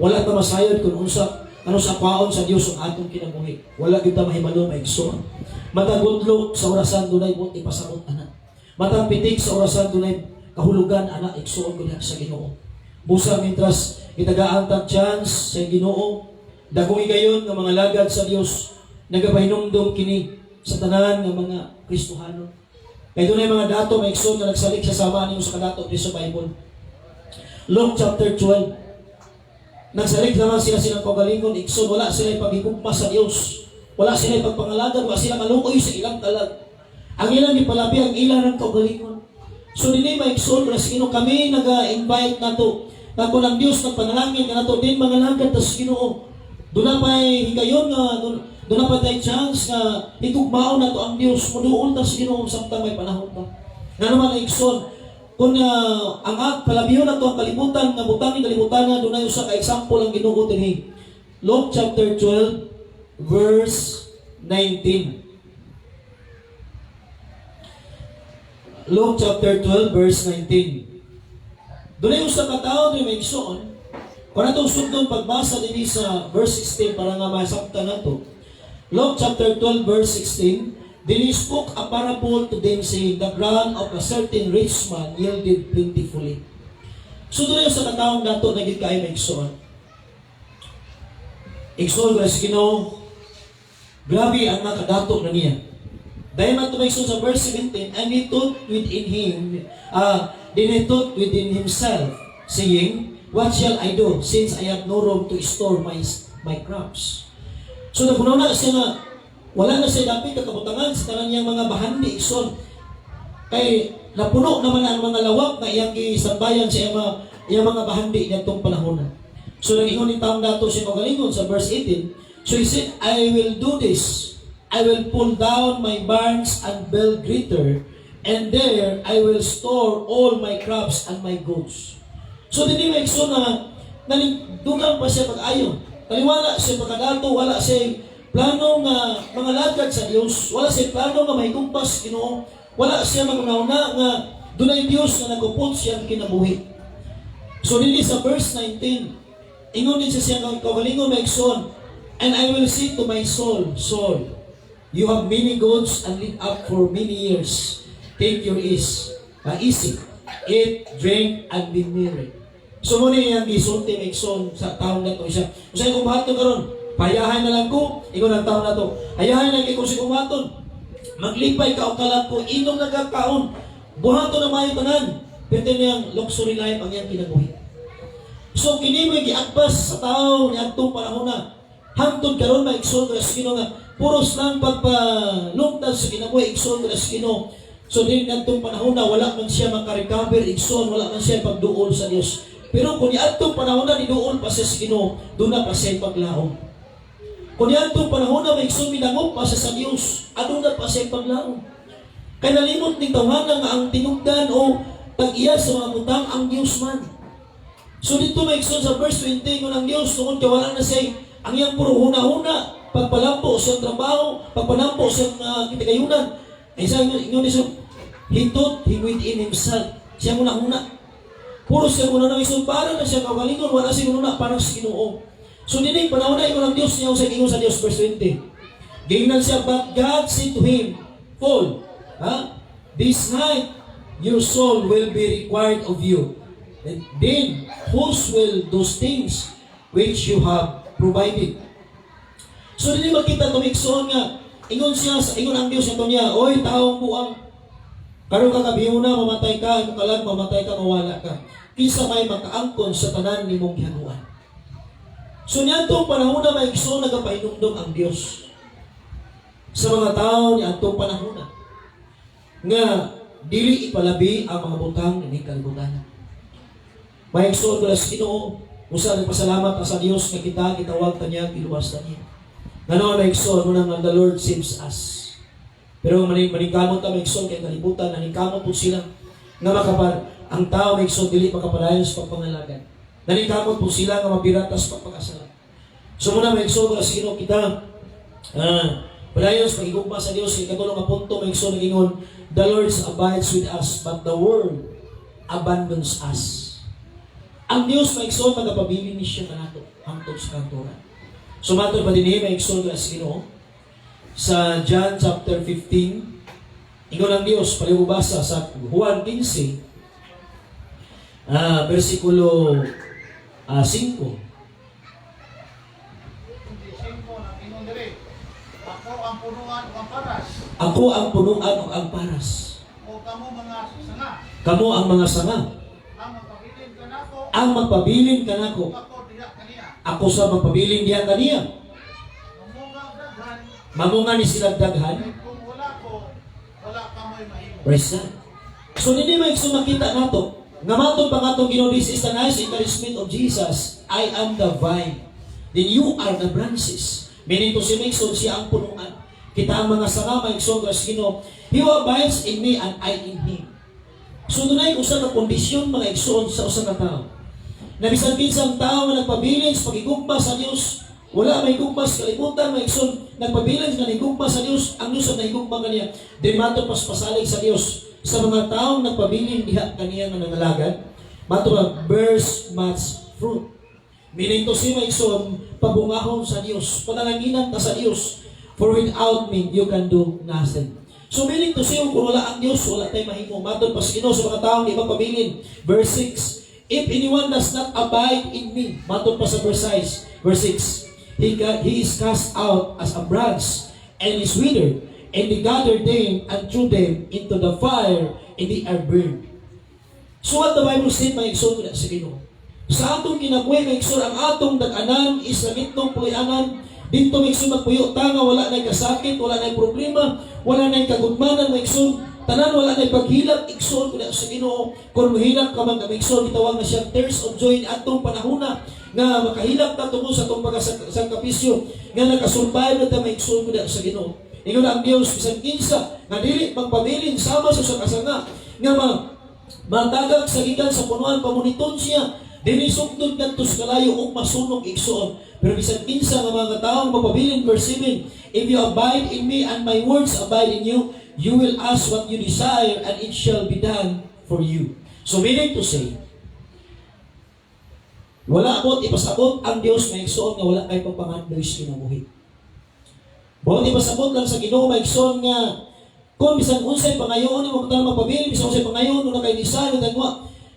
Wala ta masayod kung ano sa kwaon sa Dios ang atong kinabuhi. Wala gyud ta mahibalo maigsoon. Matagudlo sa orasan dunay buti pasabot ana. Matang pitik sa orasan dunay kahulugan ana igsoon ko sa Ginoo. Busa mitras itagaan ta chance sa Ginoo. Dagong gayon nga mga lagad sa Dios nagapahinumdum kini sa tanan nga mga Kristohano. Kay dunay mga dato maigsoon nga nagsalik sa sama nimo sa kadato sa Bible. Luke chapter 12. Nagsalig naman sila silang kaugalingon, igsoon, wala sila pagigugma sa Dios. Wala sila pagpangalagan, wala sila malukoy sa ilang talag. Ang ilang ipalabi, ang ilang ng kaugalingon. So dili maigsoon, sino kami naga-invite nato. Nato ng Dios nagpanalangin nga nato din mga lagad tas Ginoo. Doon na pa higayon nga, doon na pa tayo chance nga itugmao nato ang Dios, muduol tas Ginoo samtang may panahon pa. Nga naman igsoon, kung ang palabiyon na ito ang kalibutan, nga butang ni kalibutan na doon na yung sa ka-example ang Ginoo dinhi. Luke chapter 12, verse 19. Luke chapter 12, verse 19. Doon na yung sa katao ni Maigsoon, kung natong sundon pagbasa din sa verse 16 para nga masaktan na ito. Luke chapter 12, verse 16, Then he spoke a parable to them, saying, The ground of a certain rich man yielded plentifully. So doon yung sa kataong dato na gitkain na igsoon. Igsoon, guys, grabe ang nakadato na niya. Dahil man tumaigsoon sa verse 17, And he thought within himself, saying, What shall I do, since I have no room to store my crops? So napunaw na siya na, wala na siya dapat kakabutangan sa tanan niyang mga bahandi igsoon. Kay napuno naman ang mga lawak na iyang gisambayan sa iyang mga bahandi nitong panahon. So nag-ingon ni taong dato siya magalingon sa verse 18. So he said, I will do this. I will pull down my barns and build greater, and there I will store all my crops and my goods. So dili may igsoon na dugang pa siya pag-ayo. Kaliwala siya pagkadato, wala siya plano nga mga lagad sa Dios, wala siya plano nga may kumpas Ginoo, wala siya magnauna nga dunay Dios nga nagupot siya ang kinabuhi. So dili sa verse 19, ingon din siya nga kaugalingon maigsoon, And I will say to my soul, Soul, you have many goods and live up for many years. Take your ease, easy, eat, drink, and be merry. So muna yung gisulti maigsoon sa taong na to siya. Usay kung bahat to karon, payahan na lang ko, ikaw ng taon na to. Ayahan na ikaw si kumaton. Maglipay ka o kalat ko, inom nagkakaon. Buhato na mayo tanan. Pero niyang luxury life ang iyang kinabuhi. So kini mo giagpas sa tao ni atong panahon na. Hangtod karon maigsoon ka sa Ginoo nga puros lang pagpalungtad sa kinabuhi igsoon ka sa Ginoo. So din atong panahon na wala man siya makarecover igsoon, wala man siya pagduol sa Dios. Pero kung atong panahon na niduol pa sa Ginoo, doon na pa siya paglaom. Kung yan itong panahon na may minangop pa sa Diyos, ano na pa siya paglaong? Kaya nalimot ni tawanan nga ang tinugdan o pag-iya sa mga butang ang Diyos man. So dito may sa verse 20, kung ang Diyos, tungkol kawalan na siya, ang iyang puro huna-huna, pagpalampo sa trabaho, pagpalampo sa kitigayunan. Ay sa inyo niso, he thought he within himself. Siya muna-huna. Puro siya muna na iso, para na siya kagalingon, wala siya muna, parang sa Ginoo. So dili panahon na ng Dios niya sa ingon sa Dios verse 20. Gingnan siya, but God said to him, Paul, this night your soul will be required of you. And then whose will those things which you have provided? So dili makita tumikson nga ingon siya sa ingon ang Dios ato niya, oy taong buang karon ka kabihuna mamatay ka, ano kalag mamatay ka mawala ka. Kinsa may makaangkon sa tanan nimong gihaguan. So niya itong panahon na may igsoon nagapainumdum ang Diyos sa mga tao niya itong panahon na nga dili ipalabi ang mga butang ni kalibutan. May igsoon ko sa Ginoo, usa nagpasalamat sa Dios nga kita gitawag ta niya giluwas ta niya. Ngano may igsoon mo nang the Lord saves us. Pero maningkamot ta may igsoon kay kalibutan, naningkamot po sila nga makapar ang tao may igsoon dili makapadayon sa pagpangalagan. Nanikamot po sila nga mabiratas pagpakasala. So muna may igsoon sa Ginoo kita. Padayon sa pag-igugma sa Dios kay katulong nga punto may igsoon ingon, The Lord abides with us, but the world abandons us. Ang Dios maigsoon magapabilin ni siya kanato hangtod sa kanturan. So matod pa dinhi maigsoon as Ginoo sa John chapter 15. Ingon ang Dios palibasa sa Juan 15 versikulo 5. Hindi singko na ingon diri. Ako ang punuan o ang paras. Ako ang punuan o ang paras. O kamo mga sanga. Kamo ang mga sanga. Ang magpabilin kanako. Ang magpabilin kanako. Ako diha kaniya. Ako sa magpabilin diha kaniya. Mamungang daghan. Mamunga ni sila daghan. Kung wala ko, wala kamoy mahimo. Praise God. So hindi may makita nato. Nga matong pangatong Ginoo, this is the nice encouragement of Jesus. I am the vine. Then you are the branches. Meaning to si Maigsoon, siya ang punuan. Kita ang mga sanga, Maigsoon, as Ginoo. He who abides in me and I in him. So dunay usa ka kondisyon mga igsoon sa usa ka tao. Na bisan kinsang tao nga nagpabilin sa pagigugma sa Dios, wala may gugma sa kalibutan, Maigsoon, nagpabilin nga nagigugma sa Dios, ang Dios ang nagigugma kaniya. Then mato paspasalig sa Dios sa mga taong nagpabilin diha kaniya nga nangalagad. Mato bears much fruit. Meaning to si Maigsoon, pabungahon sa Dios, panananginan ta sa Dios. For without me, you can do nothing. So meaning to say, kung wala ang Diyos, wala tayong mahimo. Matod pa sa Ginoo sa mga taong di mapabilin. Verse 6, if anyone does not abide in me, matod pa sa verse 6, he is cast out as a branch and is withered, and they gather them and threw them into the fire, and they are burned. So what the Bible said, Maigsoon ko na sa Ginoo. Sa atong kinabuhi, Maigsoon, ang atong dag-anan is sa mitong pulianan. Dito Maigsoon magpuyo ta nga wala nay kasakit, wala nay problema, wala nay kagudmanan, Maigsoon. Tanan wala nay paghilak, Igsoon kuno sa Ginoo. Kung mahilak ka man Maigsoon, gitawag na siya tears of joy ni atong panahona nga makahilak ta tungod sa atong pagkasakripisyo nga nakasurbay na ta Maigsoon kuno sa Ginoo. Ingon ang Dios bisan kinsa nga dili magpabilin sama sa kasanga nga matagag sa gikan sa punuan pamuniton siya. Dili sugdod kadto sa kalayo ug masunog Igsoon. Pero bisan kinsa nga mga taong mapabilin, verse 7, if you abide in me and my words abide in you, you will ask what you desire and it shall be done for you. So meaning to say, wala abot ipasabot ang Dios Maigsoon nga wala kay pagpangandoy sa kinabuhi. Bawat ipasabot lang sa Ginoo Maigsoon nga kung bisan unsay pangayoon mo kung mapabilin, bisan unsay pangayoon na kay desire nga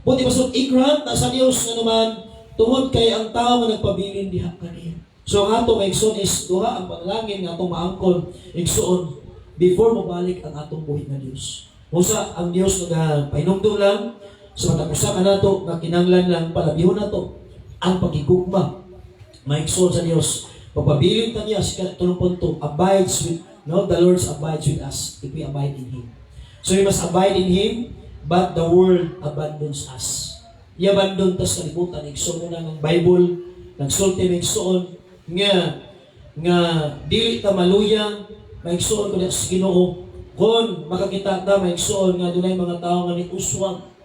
buti pasod i-grant na sa Dios nga naman tungod kay ang tao nga nagpabilin diha kaniya. So ang ato Maigsoon is duha ang panalangin nga atong maangkon Igsoon before mabalik ang atong buhi na Dios. Usa ang Dios nga painumdum lang sa matag-usa kanato nga kinahanglan lang palabihon nato ang pagigugma Maigsoon sa Dios. Pagpabilin ta niya sa tulong punto abides with the Lord abides with us if we abide in Him. So we must abide in Him. But the world abandons us. I-abandon tas kalibutan. Igsoon mo na ng Bible, nagsulti Maigsoon, nga dili ta maluyang, Maigsoon ko na sa Ginoo. Kung makakita ta, Maigsoon, nga dunay mga tao nga ni uswang,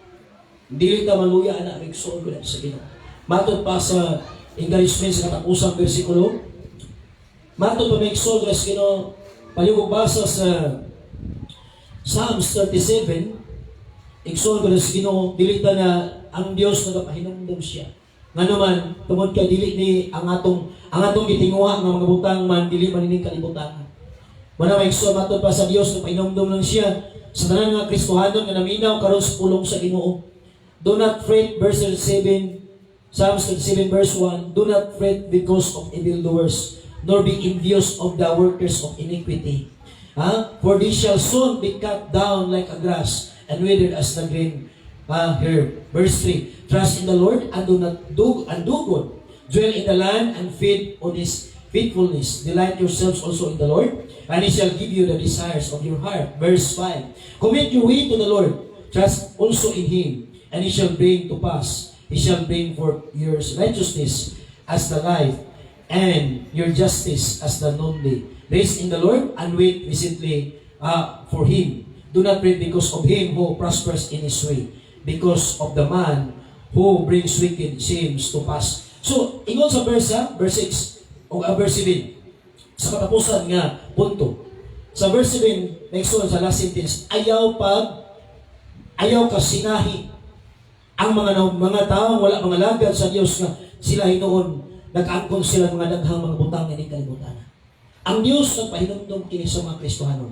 dili ta maluya, anak, Maigsoon ko na sa Ginoo. Matod pa sa encouragement sa katapusang versikulo, matod pa Maigsoon ko na sa Ginoo, palihog basa sa Psalms 37, Igsoon ko na sa Ginoo, dili ta na ang Dios nagapahinumdum siya. Nga naman, tungod kay dili ni ang atong gitinguha nga mga butang man dili man ining kalibutan. Wala Maigsoon matod pa sa Dios nagapahinumdum lang siya sa tanan nga Kristohanon nga naminaw karon sa pulong sa Ginoo. Do not fret, verse 7, Psalms 37 verse 1, do not fret because of evildoers, nor be envious of the workers of iniquity. For they shall soon be cut down like a grass and withered as the green herb. Verse 3, trust in the Lord and do good. Dwell in the land and feed on His faithfulness. Delight yourselves also in the Lord, and He shall give you the desires of your heart. Verse 5, commit your way to the Lord. Trust also in Him, and He shall bring to pass. He shall bring forth your righteousness as the light, and your justice as the noonday. Rest in the Lord and wait patiently for Him. Do not fret because of him who prospers in his way, because of the man who brings wicked schemes to pass. So, ingon sa verse 6 o verse 7, sa katapusan nga punto. Sa verse 7, next one, sa last sentence, ayaw ka sinahi, Ang mga tao wala mga lagad sa Dios nga sila hinuon nag-angkon sila mga daghang mga butang nga di kalibutan. Ang Dios nagpahinumdom kini sa mga Kristohanon.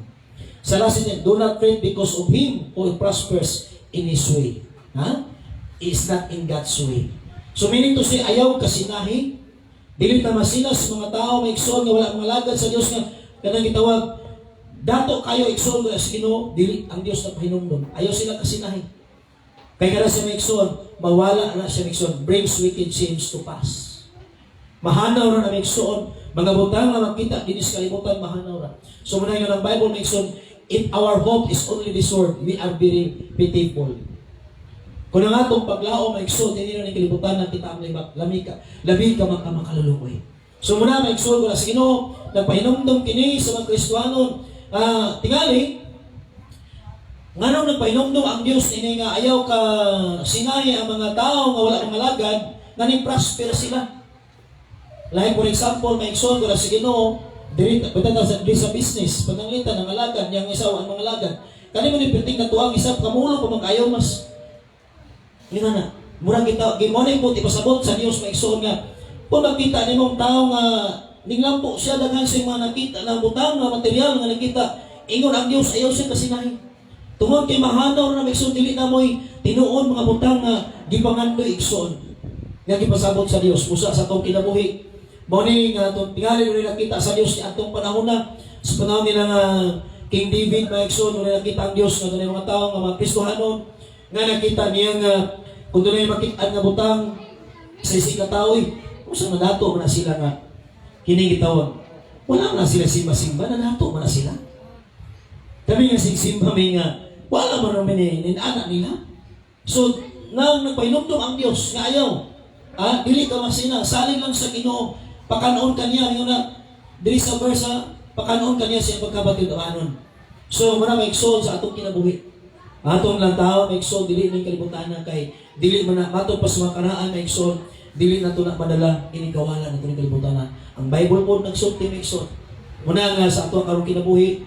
Sa last niya, do not fret because of him who prospers in his way. Ha? Is not in God's way. So meaning to say, ayaw kasinahi, dili ta masinas mga tao may igsoon nga wala mga lagad sa Dios nga kanang gitawag dato kayo igsoon nga sa Ginoo, dili ang Dios nagpahinumdom. Ayaw sila kasinahi. Kaya kada sa Mekson, mawala na siya Mekson, brings wicked sins to pass. Mahanaw na na Mekson, mga butang na makita, dinis kalimutan, mahanaw na. So muna yun ang Bible Mekson, if our hope is only this world, we are very pitiful. Kung ang atong paglao, Mekson, hindi na kalibutan na kita ang labi ka makalulukoy. So muna Mekson, kung sa Ginoo, nagpahinumdom kini sa mga Kristohanon, tingali, nga nung nagpahinumdom ang Diyos ini nga ayaw ka sinahi ang mga tao nga wala mga lagad nga ni-prosper sila. Like for example, may igsoon ko na si Ginoo, diri sa business, pagkanglitan ng alagad, yang isaw ang mga lagad. Kani mo ni perting na tuwang isa, kamulo pa mga ayaw mas. Yun na. Murang kita, gimonay po, ipasabot sa Diyos may igsoon nga. Kung makita ni mong tao nga, ninglampo siya, daghan siya mga nakita na butang, na material nga nakita, ingon ang Diyos, ayaw siya kasinahi. Tungod kay mahanaw na Mekson, dili na mo'y tinuon mga butang na gipangandoy igsoon. Nga gipasabot sa Dios usa sa atong kinabuhi. Mao ni nga atong tingali rin nakita sa Dios ni atong panahon na sa panahon nila nga King David Mekson rin nakita ang Dios nga dunay mga tawo nga mga Kristohanon nga nakita niya nga kung dunay makit-an nga butang sa isig ka tawo usa man nato man sila nga kini gitawag. Wala na sila simba-simba na nato man sila. Kami nga simba may nga wala man naman anak nila. So, nang nagpahinumdom ang Diyos, nga ayaw, dili ka masina, saling lang sa Ginoo, pakanoon kaniya, yun na, dili sa versa, pakanoon kaniya siya pagkabatid-anon. So, marami igsoon sa atong kinabuhi. Atong lang tao, may igsoon, dili na kalibutan na kay, dili man na, matong pas mga kanaan, may igsoon, dili na ito na madala, inigawala na ito na kalibutan na. Ang Bible po, nagsulti may igsoon. Muna nga sa atong karong kinabuhi,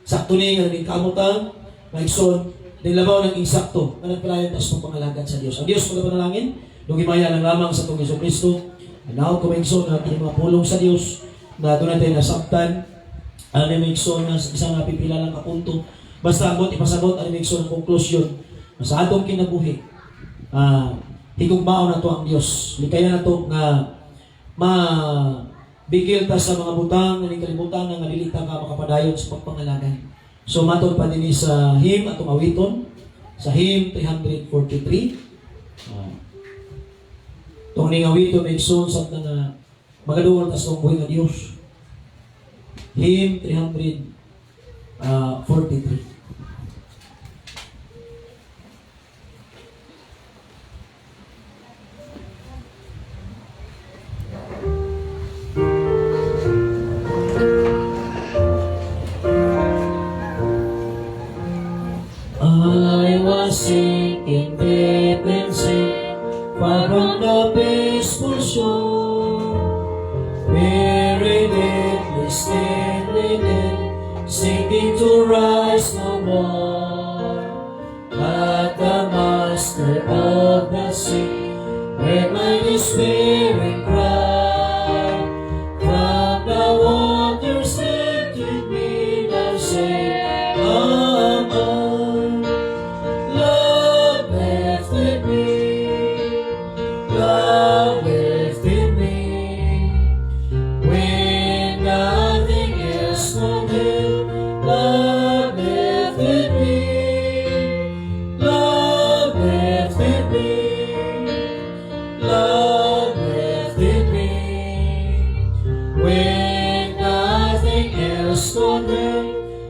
sakto niya nga naging kamutan, Maigsoon, nilabaw ng insakto na nagpalayan taas ng pangalagan sa Diyos. Ang Diyos pagkapanalangin, lugimaya lang lamang sa itong Yeso Kristo. Anaw ko maigsoon na kining mga pulong sa Diyos na doon natin nasaktan. Ano na maigsoon na isang napipila lang kapunto. Basta abot, ipasabot, ano maigsoon ng konklusyon. Sa atong kinabuhi, higugmao na to ang Diyos. Likaya na to nga bigil ta sa mga butang na kalibutan na nalilita ka makapadayon sa pagpangalagan. So matod pa din sa hymn atong awiton sa hymn 343. Tong ning awiton may igsoon sa nga magaduol tas ng buhay nga Dios. Hymn 343. Sinking deep in sin, far from the peaceful shore, weary, listless, within, sinking to rise no more. But the Master of the sea heard my despairing cry. From the waters lifted me, now say,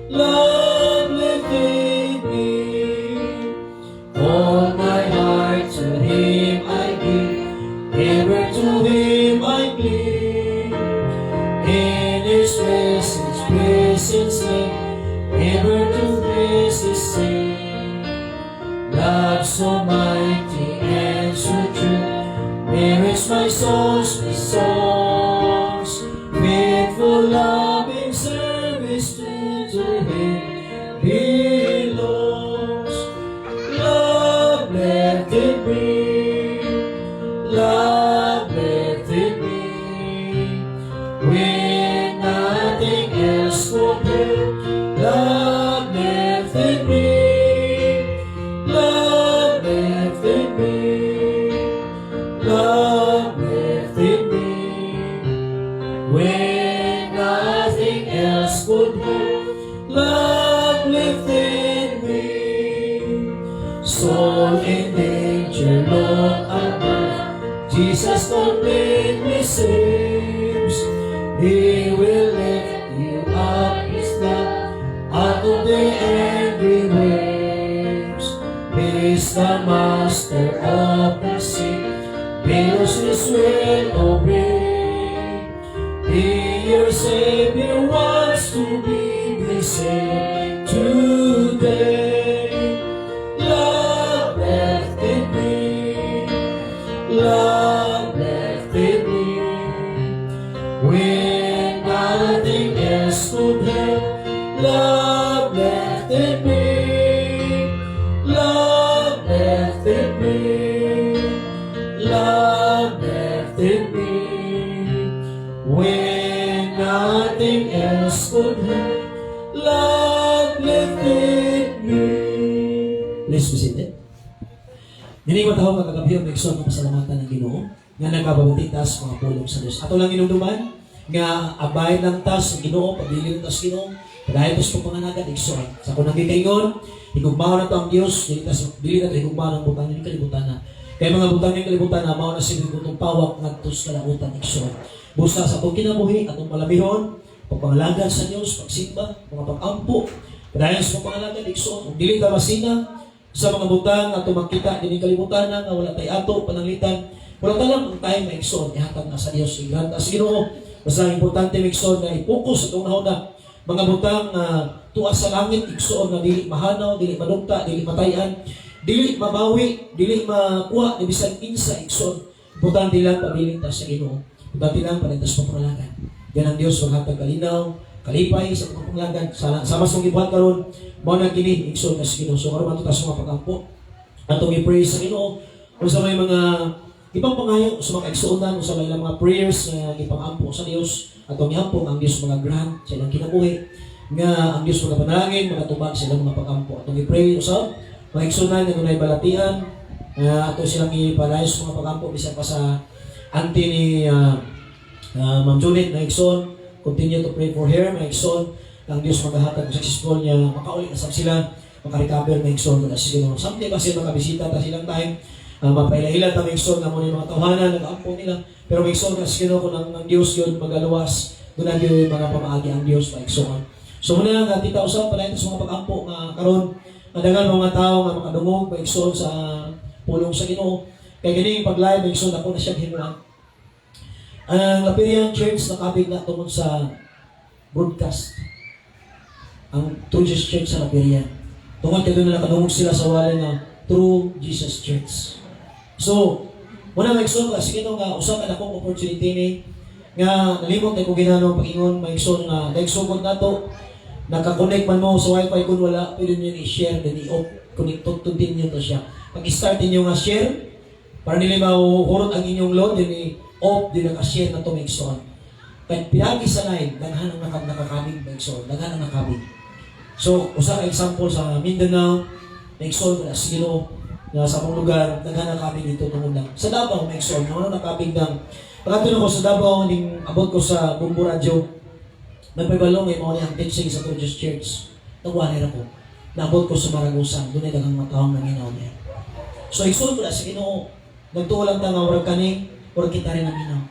love lifted me. All my heart to Him I give, ever to Him I cling. In His presence live, ever to praise His sing. Love so mighty and so true, merits my soul's songs. Faithful, loving service to Him belongs. Love let it be. when nothing else could help. Love left in me, love left in me, love left in me, when nothing else could help. Love left in me, soul in danger, Lord above, Jesus completely saves. He will lift you up, His love, out of the angry waves. He's the master of the sea, billows His will obey. He, your Savior, wants to be the same today. Love left in me, love left in me, when nothing else could help. Love left in me, love left in me, love left in me, when nothing else could help. Love left in me. Please be seated. Nini ko taho magagabi ang nagsuon ng pasalamatan ng Ginoo nga nagababatitas mga pulong sa Dios. Ato lang inuduman nga abay ng tas ng Ginoo, pabilin tas Ginoo, dahil tos pagpanganagan igsuon. Sa kunang gikaingon, higugmaon na to ang Dios, dili na to higugmaon ang butang ni kalibutan na. Kaya mga butang ni kalibutan na mao na sige kutong pawak ngadtos kalautan igsuon. Busa sa atong kinabuhi atong palamihon, pagpangalagan sa Dios, pagsimba, mga pag-ampo, dahil sa pagpangalagan igsuon, ug dili ta masina sa mga butang ato makita dinhi kalibutan nga wala tay ato pananglitan. Wala ta lang ang tayo maigsoon ihatag na sa Dios igrant as Ginoo. Basta importante maigsoon na i-focus atong nahuna mga butang tuwa sa langit igsoon na dili mahanaw, dili madugta, dili matayan, dili mabawi, dili makuha ni bisan kinsa igsoon. Importante lang pabiling ta sa Ginoo. Importante lang panintas pagpangalagan. Yan ang Dios maghatag kalinaw, kalipay sa pagpangalagan. Sa mas mong ibuhat karon mao na kini igsoon na sa Ginoo. So karon ato ta sa mga pagampo atong i-pray sa Ginoo kung sa may mga ibang pangayo sa mga igsuonan sa may mga prayers na ipangampo sa Dios atong ihampong ang Dios mga grant sa ilang kinabuhi nga ang Dios mga panalangin mga tubag sa ilang mga pagampo atong i-pray usab mga igsuonan nga dunay balatian ato silang ipalayos mga pagampo bisan pa sa auntie ni Ma'am Juliet na igsoon. Continue to pray for her mga igsoon. Ang Diyos maghahatag successful niya, makauli na sila, makarecover na igsoon na sila. Someday ba sila makabisita ta silang time, mapailahilan ta igsoon na muna yung mga tawhanan, nag-aampo nila. Pero igsoon na sila kung ang Diyos yun magaluwas, doon na yun mga pamaagi ang Diyos pa igsoon. So muna nga tita usap pala ito sa mga pag-ampo nga karon madagal mga tao nga makadungog pa igsoon sa pulong sa Ginoo. Kaya ganing pag-live igsoon ako na siya hinuan. Ang Lapirian Church nakabig na tungkol sa broadcast. Ang True Jesus Church sa Lapirian. Tungkol kayo na nakadungog sila sa wala na True Jesus Church. So, muna maigsoon ka, sige nga, usap ka na kong opportunity ni nga nalimot na kong ginanong pag-ingon, maigsoon nga, nagsugod na to, nakakonect man mo sa wifi kung wala, pwede nyo i-share, then i-off, connect-tutin nyo to siya. Pag-start nyo nga share, para nila mahuhurot ang inyong load, then i-off, din naka-share na to maigsoon. Kaya pinagi sa live, daghan ang nakakabing maigsoon, daghan ang nakabing. So, usa ka example sa Mindanao, maigsoon na Ginoo na sa akong lugar, daghan ang nakabing dito tungod lang. Sa Davao, maigsoon, ano nakabing lang. Pagkatulong ko sa Davao, ning abot ko sa Bumbu Radio, nagpabalong ay mga ang teaching sa True Jesus Church. Nagwanir ako. Naabot ko sa Maragusan, doon ay dagang mga taong nanginaw niya. So, igsoon ko na sa Ginoo, nagtuwa lang ta nga warag kaning, warag kita rin nanginaw.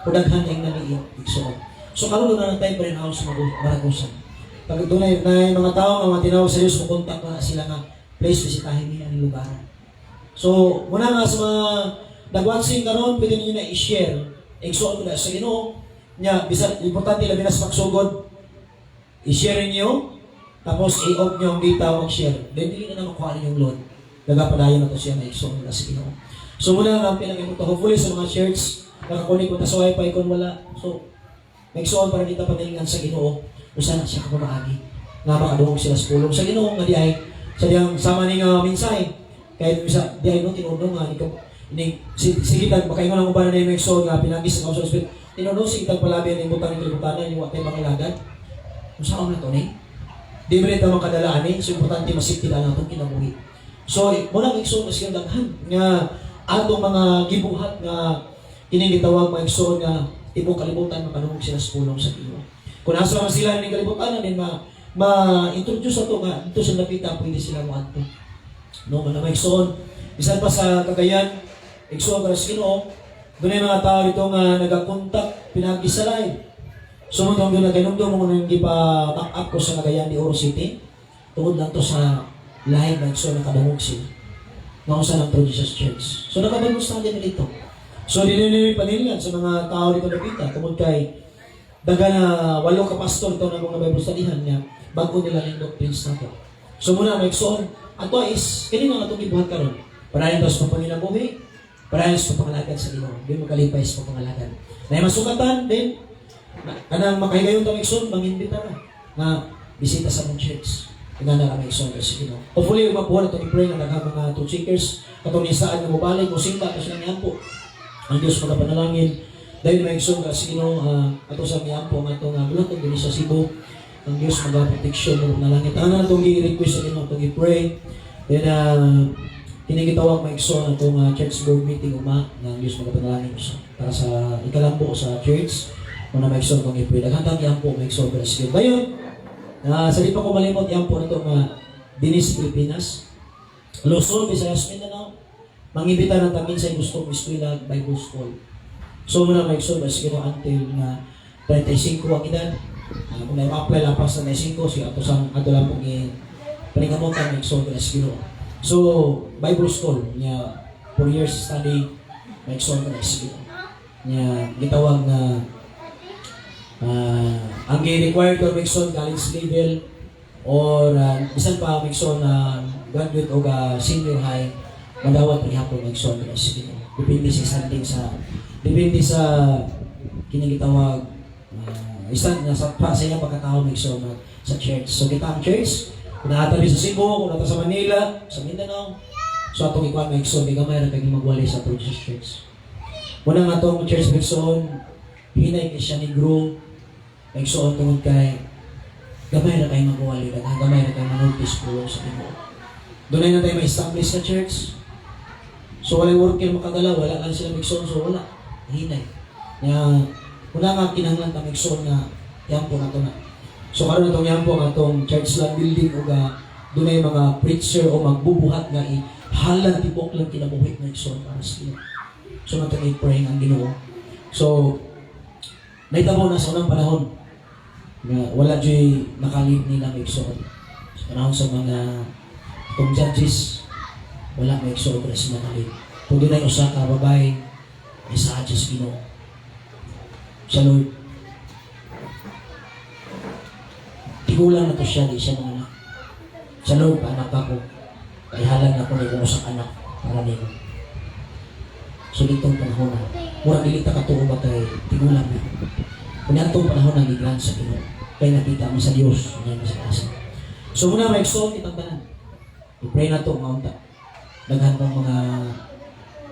O daghan ang naliit, igsoon. So, karoon na ng time pa rin ako sa Maragusan. Pag doon ay mga tao nga tinawag sa Diyos, makontak na sila nga, please bisitahin niya ang lugar. So, muna nga sa mga nag-watching karon, pwede niyo na i-share. Igsoon ko na sa Ginoo. Nya, bisan importante labi na sa pagsugod. I-share niyo, tapos i-off niyo ang data o share. Then, hindi na makuha niyo yung load. Nagapadayan na to siya na igsoon na sa Ginoo. So, muna nga pinag-ipunta. Hopefully sa mga church, nakakunik ko na sa wifi kung wala. So, igsoon para kita panalingan sa Ginoo. Usa na siya kapamaagi. Nga makadungog sila sa pulong sa Ginoo nga di ay sa diyang sama ning mensahe. Kahit bisa di ay no tinudong nga ni sige tag makaingon ang uban na yung igsoon nga pinagi sa Kausa Spirit. tinunusig itang palabi ang imbutang ng kalibutan yung watay makilagad. Kung saan na ito ni? Di mo rin ito makadalaan eh. So, importante masipti lang itong kinabuhi. So, muna igsoon na siya daghan nga atong mga gibuhat nga kining gitawag mga igsoon nga tibok kalibutan makanungog sila sa pulong sa Ginoo. Kung asa man sila ng kalibutan din ma-introduce ato nga dito sa napita pwede sila mo ato. No, man may igsoon. Bisan pa sa Cagayan, igsoon para sa Ginoo. Doon ay mga tao dito nga nagakontak pinagisalay. Sumutong doon na ganun mo nang gipa-back up ko sa Cagayan de Oro City. Tungod lang to sa live na igsoon ng kadamog sila. Nga usan ang Jesus Church. So nakabagos na din dito. So dinilimi panilian sa mga tao dito napita. Tungod kay daga na 8 ka pastor ito na mga Bible studyhan niya bago nila ng doctrines na to. So muna may igsoon. Ato is, kanina nga itong ibuhat karon. Parayan ito sa panginabuhi. Parayan sa pangalagad sa Ginoo. Di makalipay sa pangalagad. Na masukatan din. Kanang makahigayon itong igsoon, manginbita na. Na bisita sa mong church. Tingnan na kami igsoon kasi Ginoo. Hopefully, mabuhat itong i-pray na naghang mga two checkers. Katong nisaan na mubalik, musimba, kasi lang yampo. Ang Diyos magapanalangin. Dahil may igsoon kasi Ginoo, ato sa miyampo, ang atong bulatong din sa Cebu. Ang Diyos magaproteksyon ng nalangit. Ano na itong i-request sa Ginoo, itong i-pray. Then, kinigitawag maigsoon itong church board meeting na ang Diyos magapanalangin para sa ikalambo sa church. Kung na maigsoon itong i-pray. Daghang yampo maigsoon para sa Ginoo. Ngayon, sa di pa ko malimot yampo na itong Dinis, Pilipinas. Luzon, Visayas, Mindanao. Mangibita ng tamin sa gusto ng eskwela Bible School. So muna maigsoon para sa Ginoo until 35 ang edad. Kung na-apply lang pa sa 35, siya ato lang pong paningamutan maigsoon para sa Ginoo. So, Bible School, niya 4 years study, maigsoon para sa Ginoo. Niya gitawag na ang required or maigsoon college level or bisan pa maigsoon na graduate o senior high, madawat rin hapon maigsoon para sa Ginoo. Depende sa standing depende sa kinigitawag isang nasa pasaya pagkatao maigsoon sa church. So kita ang church, kung nakatabi sa Cebu, kung nata sa Manila, sa Mindanao, so atong ikuan maigsoon, di gamay na kaging magwali sa Jesus Church. Muna nga itong church maigsoon, hinay kay siya negro, maigsoon tungod kay gamay na kayo magwali, gamay na kayo manultis po sa Ginoo. Doon na tayo ma-establish sa church. So wala worker makagalaw, wala lang sila maigsoon, so wala, hinay. Una nga kinahanglan ta maigsoon nga yampo na ito na. So karon itong yampo nga itong church lang building o doon ay mga preacher o magbubuhat nga halang tibok lang kinabuhit na igsoon para sa Ginoo. So natin i-pray ang Ginoo. So naitabo na sa unang panahon nga wala dyo'y nakalib nila maigsoon. Sa panahon sa mga itong judges, wala maigsoon para sa nakalib. Kung doon ay usa ka babae, ay sa Diyos Ginoo. Sa Lord. Tigulang na to siya, di siya mga anak. Sa Lord, anak ako. Kaya halang ako na yung usang anak para nila. So ditong panahon na, murang dilita ka tuong ba kay tigulang na. Kung itong panahon na ligran sa Ginoo, kaya nakita mo sa Diyos, yan sa asa. So muna may exalt itang tanan. I-pray na to, maunta. Daghan ng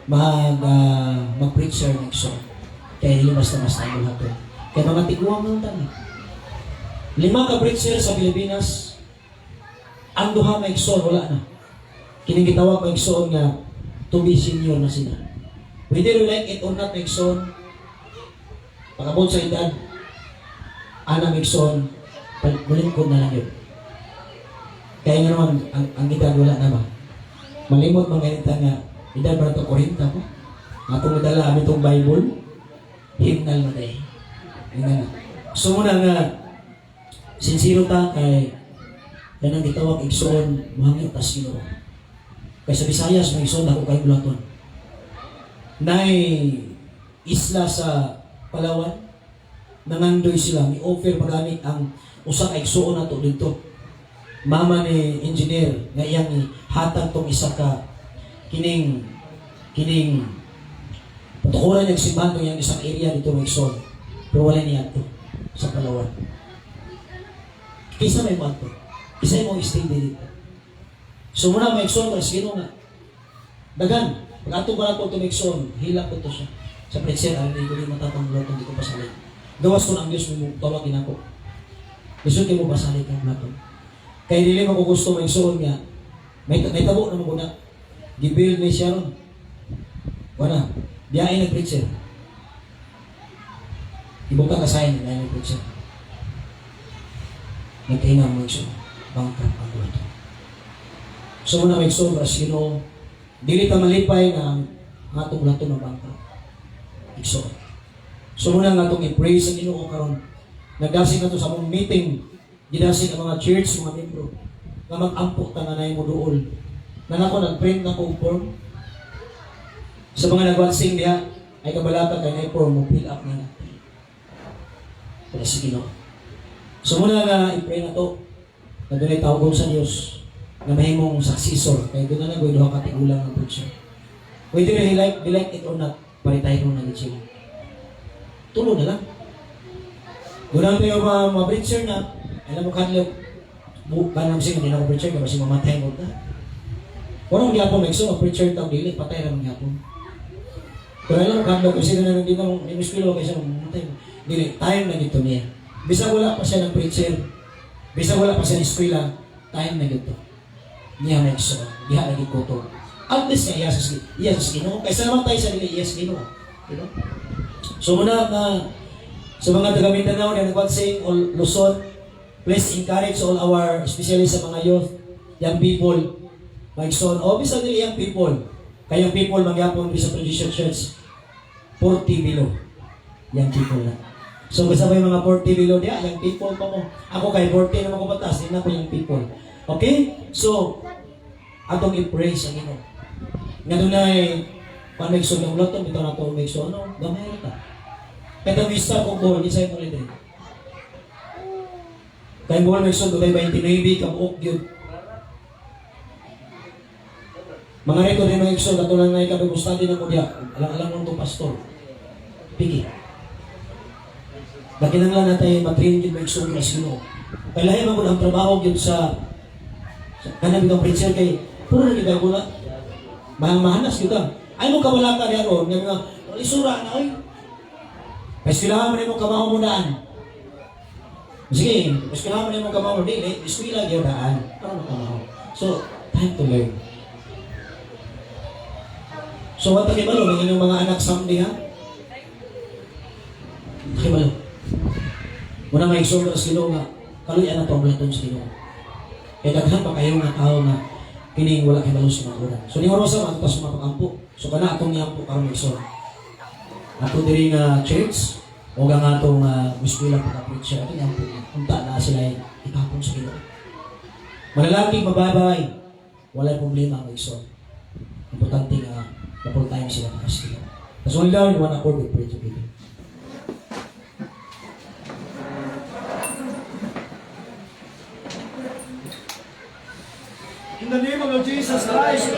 mga mag-preacher ng exalt. Kaya limas na mas tayo lahat. Kaya mga tiguang ng tanong. 5 ka preacher sa Pilipinas, ang duha may igsoon, wala na. Kining gitawag may igsoon nga, to be senior na sila. Whether you like it or not, may igsoon, pagkabot sa edad, anang igsoon, malingkod na lang yun. Kaya nga naman, ang edad wala na ba? Malimot mga ganita nga, edad ba ito 40 po? Atong nadala kami itong Bible, himnal na tayo. So muna nga, sincero ta kay yan ang gitawag igsoon mahangit tas Ginoo. Kay sa Visayas may igsoon ako kay Bulaton. Nay isla sa Palawan nangandoy sila ni offer paganit ang usa ka igsoon nato didto. Mama ni engineer nga iyang hatag tong isa ka kining patukuran niya simbahan yung isang area dito ng igsoon. Pero wala niya ito sa Palawan. Kisa may mato. Kisa yung stay dito. So muna may igsoon, mas Ginoo nga. Dagan. Pag ato ba nato ito may igsoon, hilak ko ito siya. Sa preacher, hindi ko rin matatang bloton, hindi ko pasalit. Gawas ko ng Diyos mo, tawagin ako. Gusto mo pasalit ng bloton. Kaya dili mo ko gusto maigsuon nga, may tabo naman ko na, gibuild ni siya ron. Wala, biyain ng preacher. Ibutang kasayin na yung preacher. Nagkainga mo igsuon, bangkap ang bloton. So muna may igsuon, as you know, dili ta malipay na ang atong bloton ng bangkap. Igsuon. So muna nga itong i-praise ang Ginoo karon. Nagdasig na ito sa mong meeting. Gidasig ang mga church, mga membro. Nga mag-ampo tanganay mo dool. Na ako nag-print na ko form. Sa mga nagwansing diha, ay kabalata kay na form mo, fill up na natin. Kaya si Ginoo. So muna nga i-pray na ito. Na doon ay tawag sa Diyos. Na mahimong successor. Kaya doon na nag-duha ka tigulang ng preacher. Whether he like it or not, paritahin mo na dito siya. Tulo na lang. Doon tayo mga preacher na, alam mo kanilog, kanang siya, hindi na ako preacher, kasi mamatay mo na. Walang gyapon, nagso, ang preacher tao, dili, patay naman gyapon. Pero alam mo kanilog, kasi na hindi na imispilo, kasi mamatay mo. Dili, time na dito niya. Bisa wala pa siya ng preacher, bisa wala pa siya ng eskwela, time na dito. Niya nagso, diha na dito to. At least niya, iya sa Ginoo. Kaysa naman tayo sa nila, iya sa Ginoo. You know? So muna sa mga taga Mindanao na nagwansing o Luzon, please encourage all our, especially sa mga youth, young people, Maigsoon, o bisa nila young people, kayong people, magyapon sa Tradition Church, 40 below, young people na. So kasabay mga 40 below diya, young people pa mo. Ako kay 40 naman ko batas, din ako young people. Okay? So, atong i-praise ang Ginoo. Nga doon ay, paano Maigsoon yung loto, bitaw na ito Maigsoon, ano, gamay na ta. Kaya mista kong buhol, di sa'yo ulit eh. Kaya buhol Maigsoon, doon ay 29, kabuok yun. Mga record rin Maigsoon, katulad na ikabibustadi ng mudya, alang-alang mo itong pastor. Pigi. Nakinanglan natin matrain yun Maigsoon na sino. Kaya lahi mo ang trabaho yun sa kanang itong preacher kay puro na gigagula. Mahanas kita. Ay mo kabalata niya ron, nga mga, isura na, ay. Mas kailangan mo rin mong kamaho mo daan. Sige, mas kailangan mo rin mong kamaho mo dili, iskwila yung daan. Para makamaho. So, time to learn. So, what takibalo, ng inyong mga anak someday, ha? Takibalo. Muna may iksong sa Ginoo nga, kaluyan na ito ang balaton sa Ginoo. Kaya daghan pa kayo nga tao na kining wala kay balo sa mga oras. So, ni Rosa, matutas sa mapag-ampo. So, kana atong niyampo karong iksong. Ato diri nga church, o nga itong muskulang pagka-preacher, ito niyampo. Punta na sila itapon sa Ginoo. Malalaki, mababay, wala problema ang iksong. Importante nga, na-full time sila kasi Ginoo. As one down, one accord with prayer together. In the name of Lord Jesus Christ,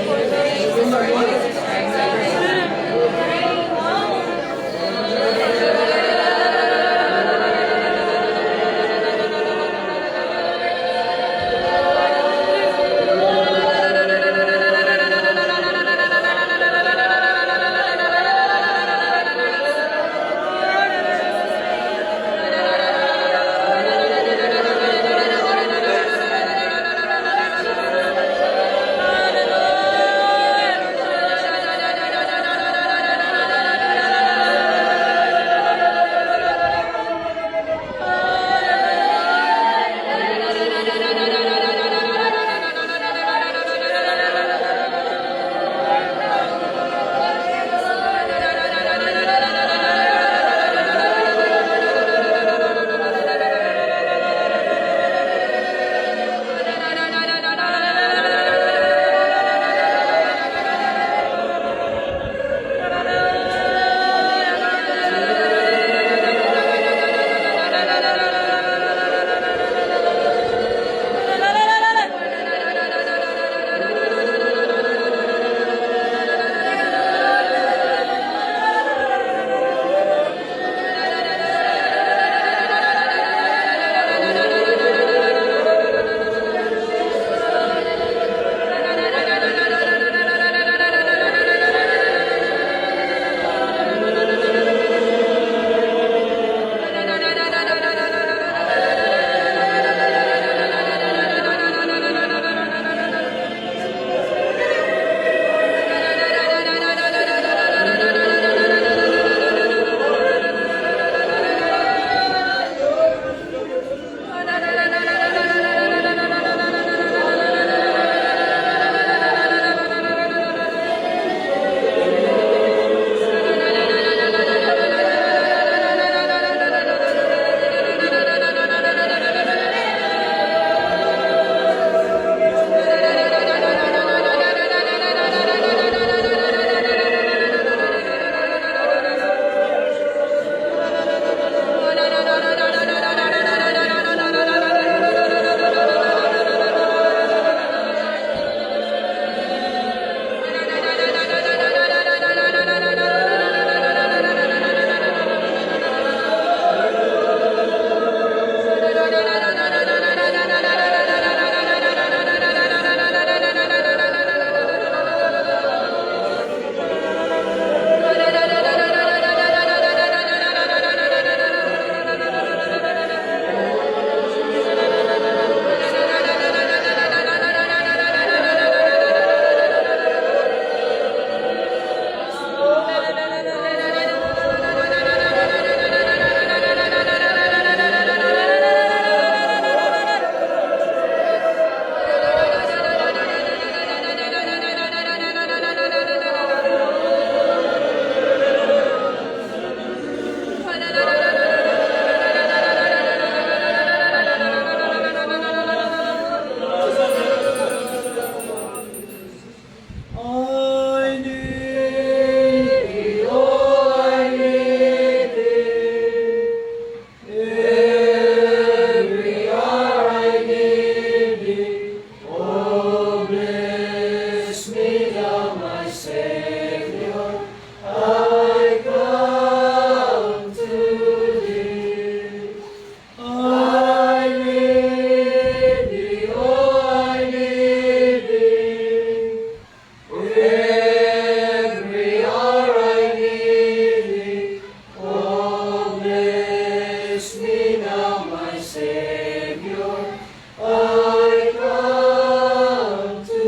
now my Savior, I come to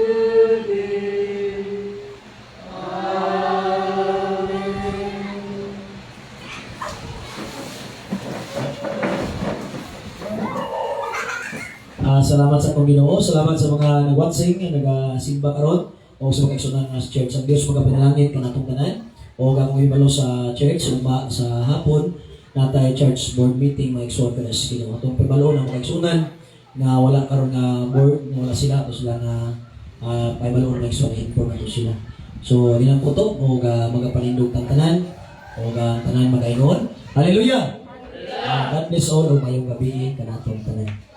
thee. Amen. Salamat sa akong Ginoo, salamat sa mga nag-watching, nag-simba karon o sa mga igsunan nga sa church. Ang Dios magapinalangin kanatong tanan o gagawin ibalo sa church ugma sa hapon natay church board meeting mga igsuon ka na sa Ginoo. Atong pibalo ng mga igsunan nga wala karon nga board, nga wala sila to sila nga pibalo ng igsuon inform nato sila. So dinang ko to o magapalindog tang tanan o tanan magaingon. Hallelujah. God bless all o mayong gabi kanatong tanan.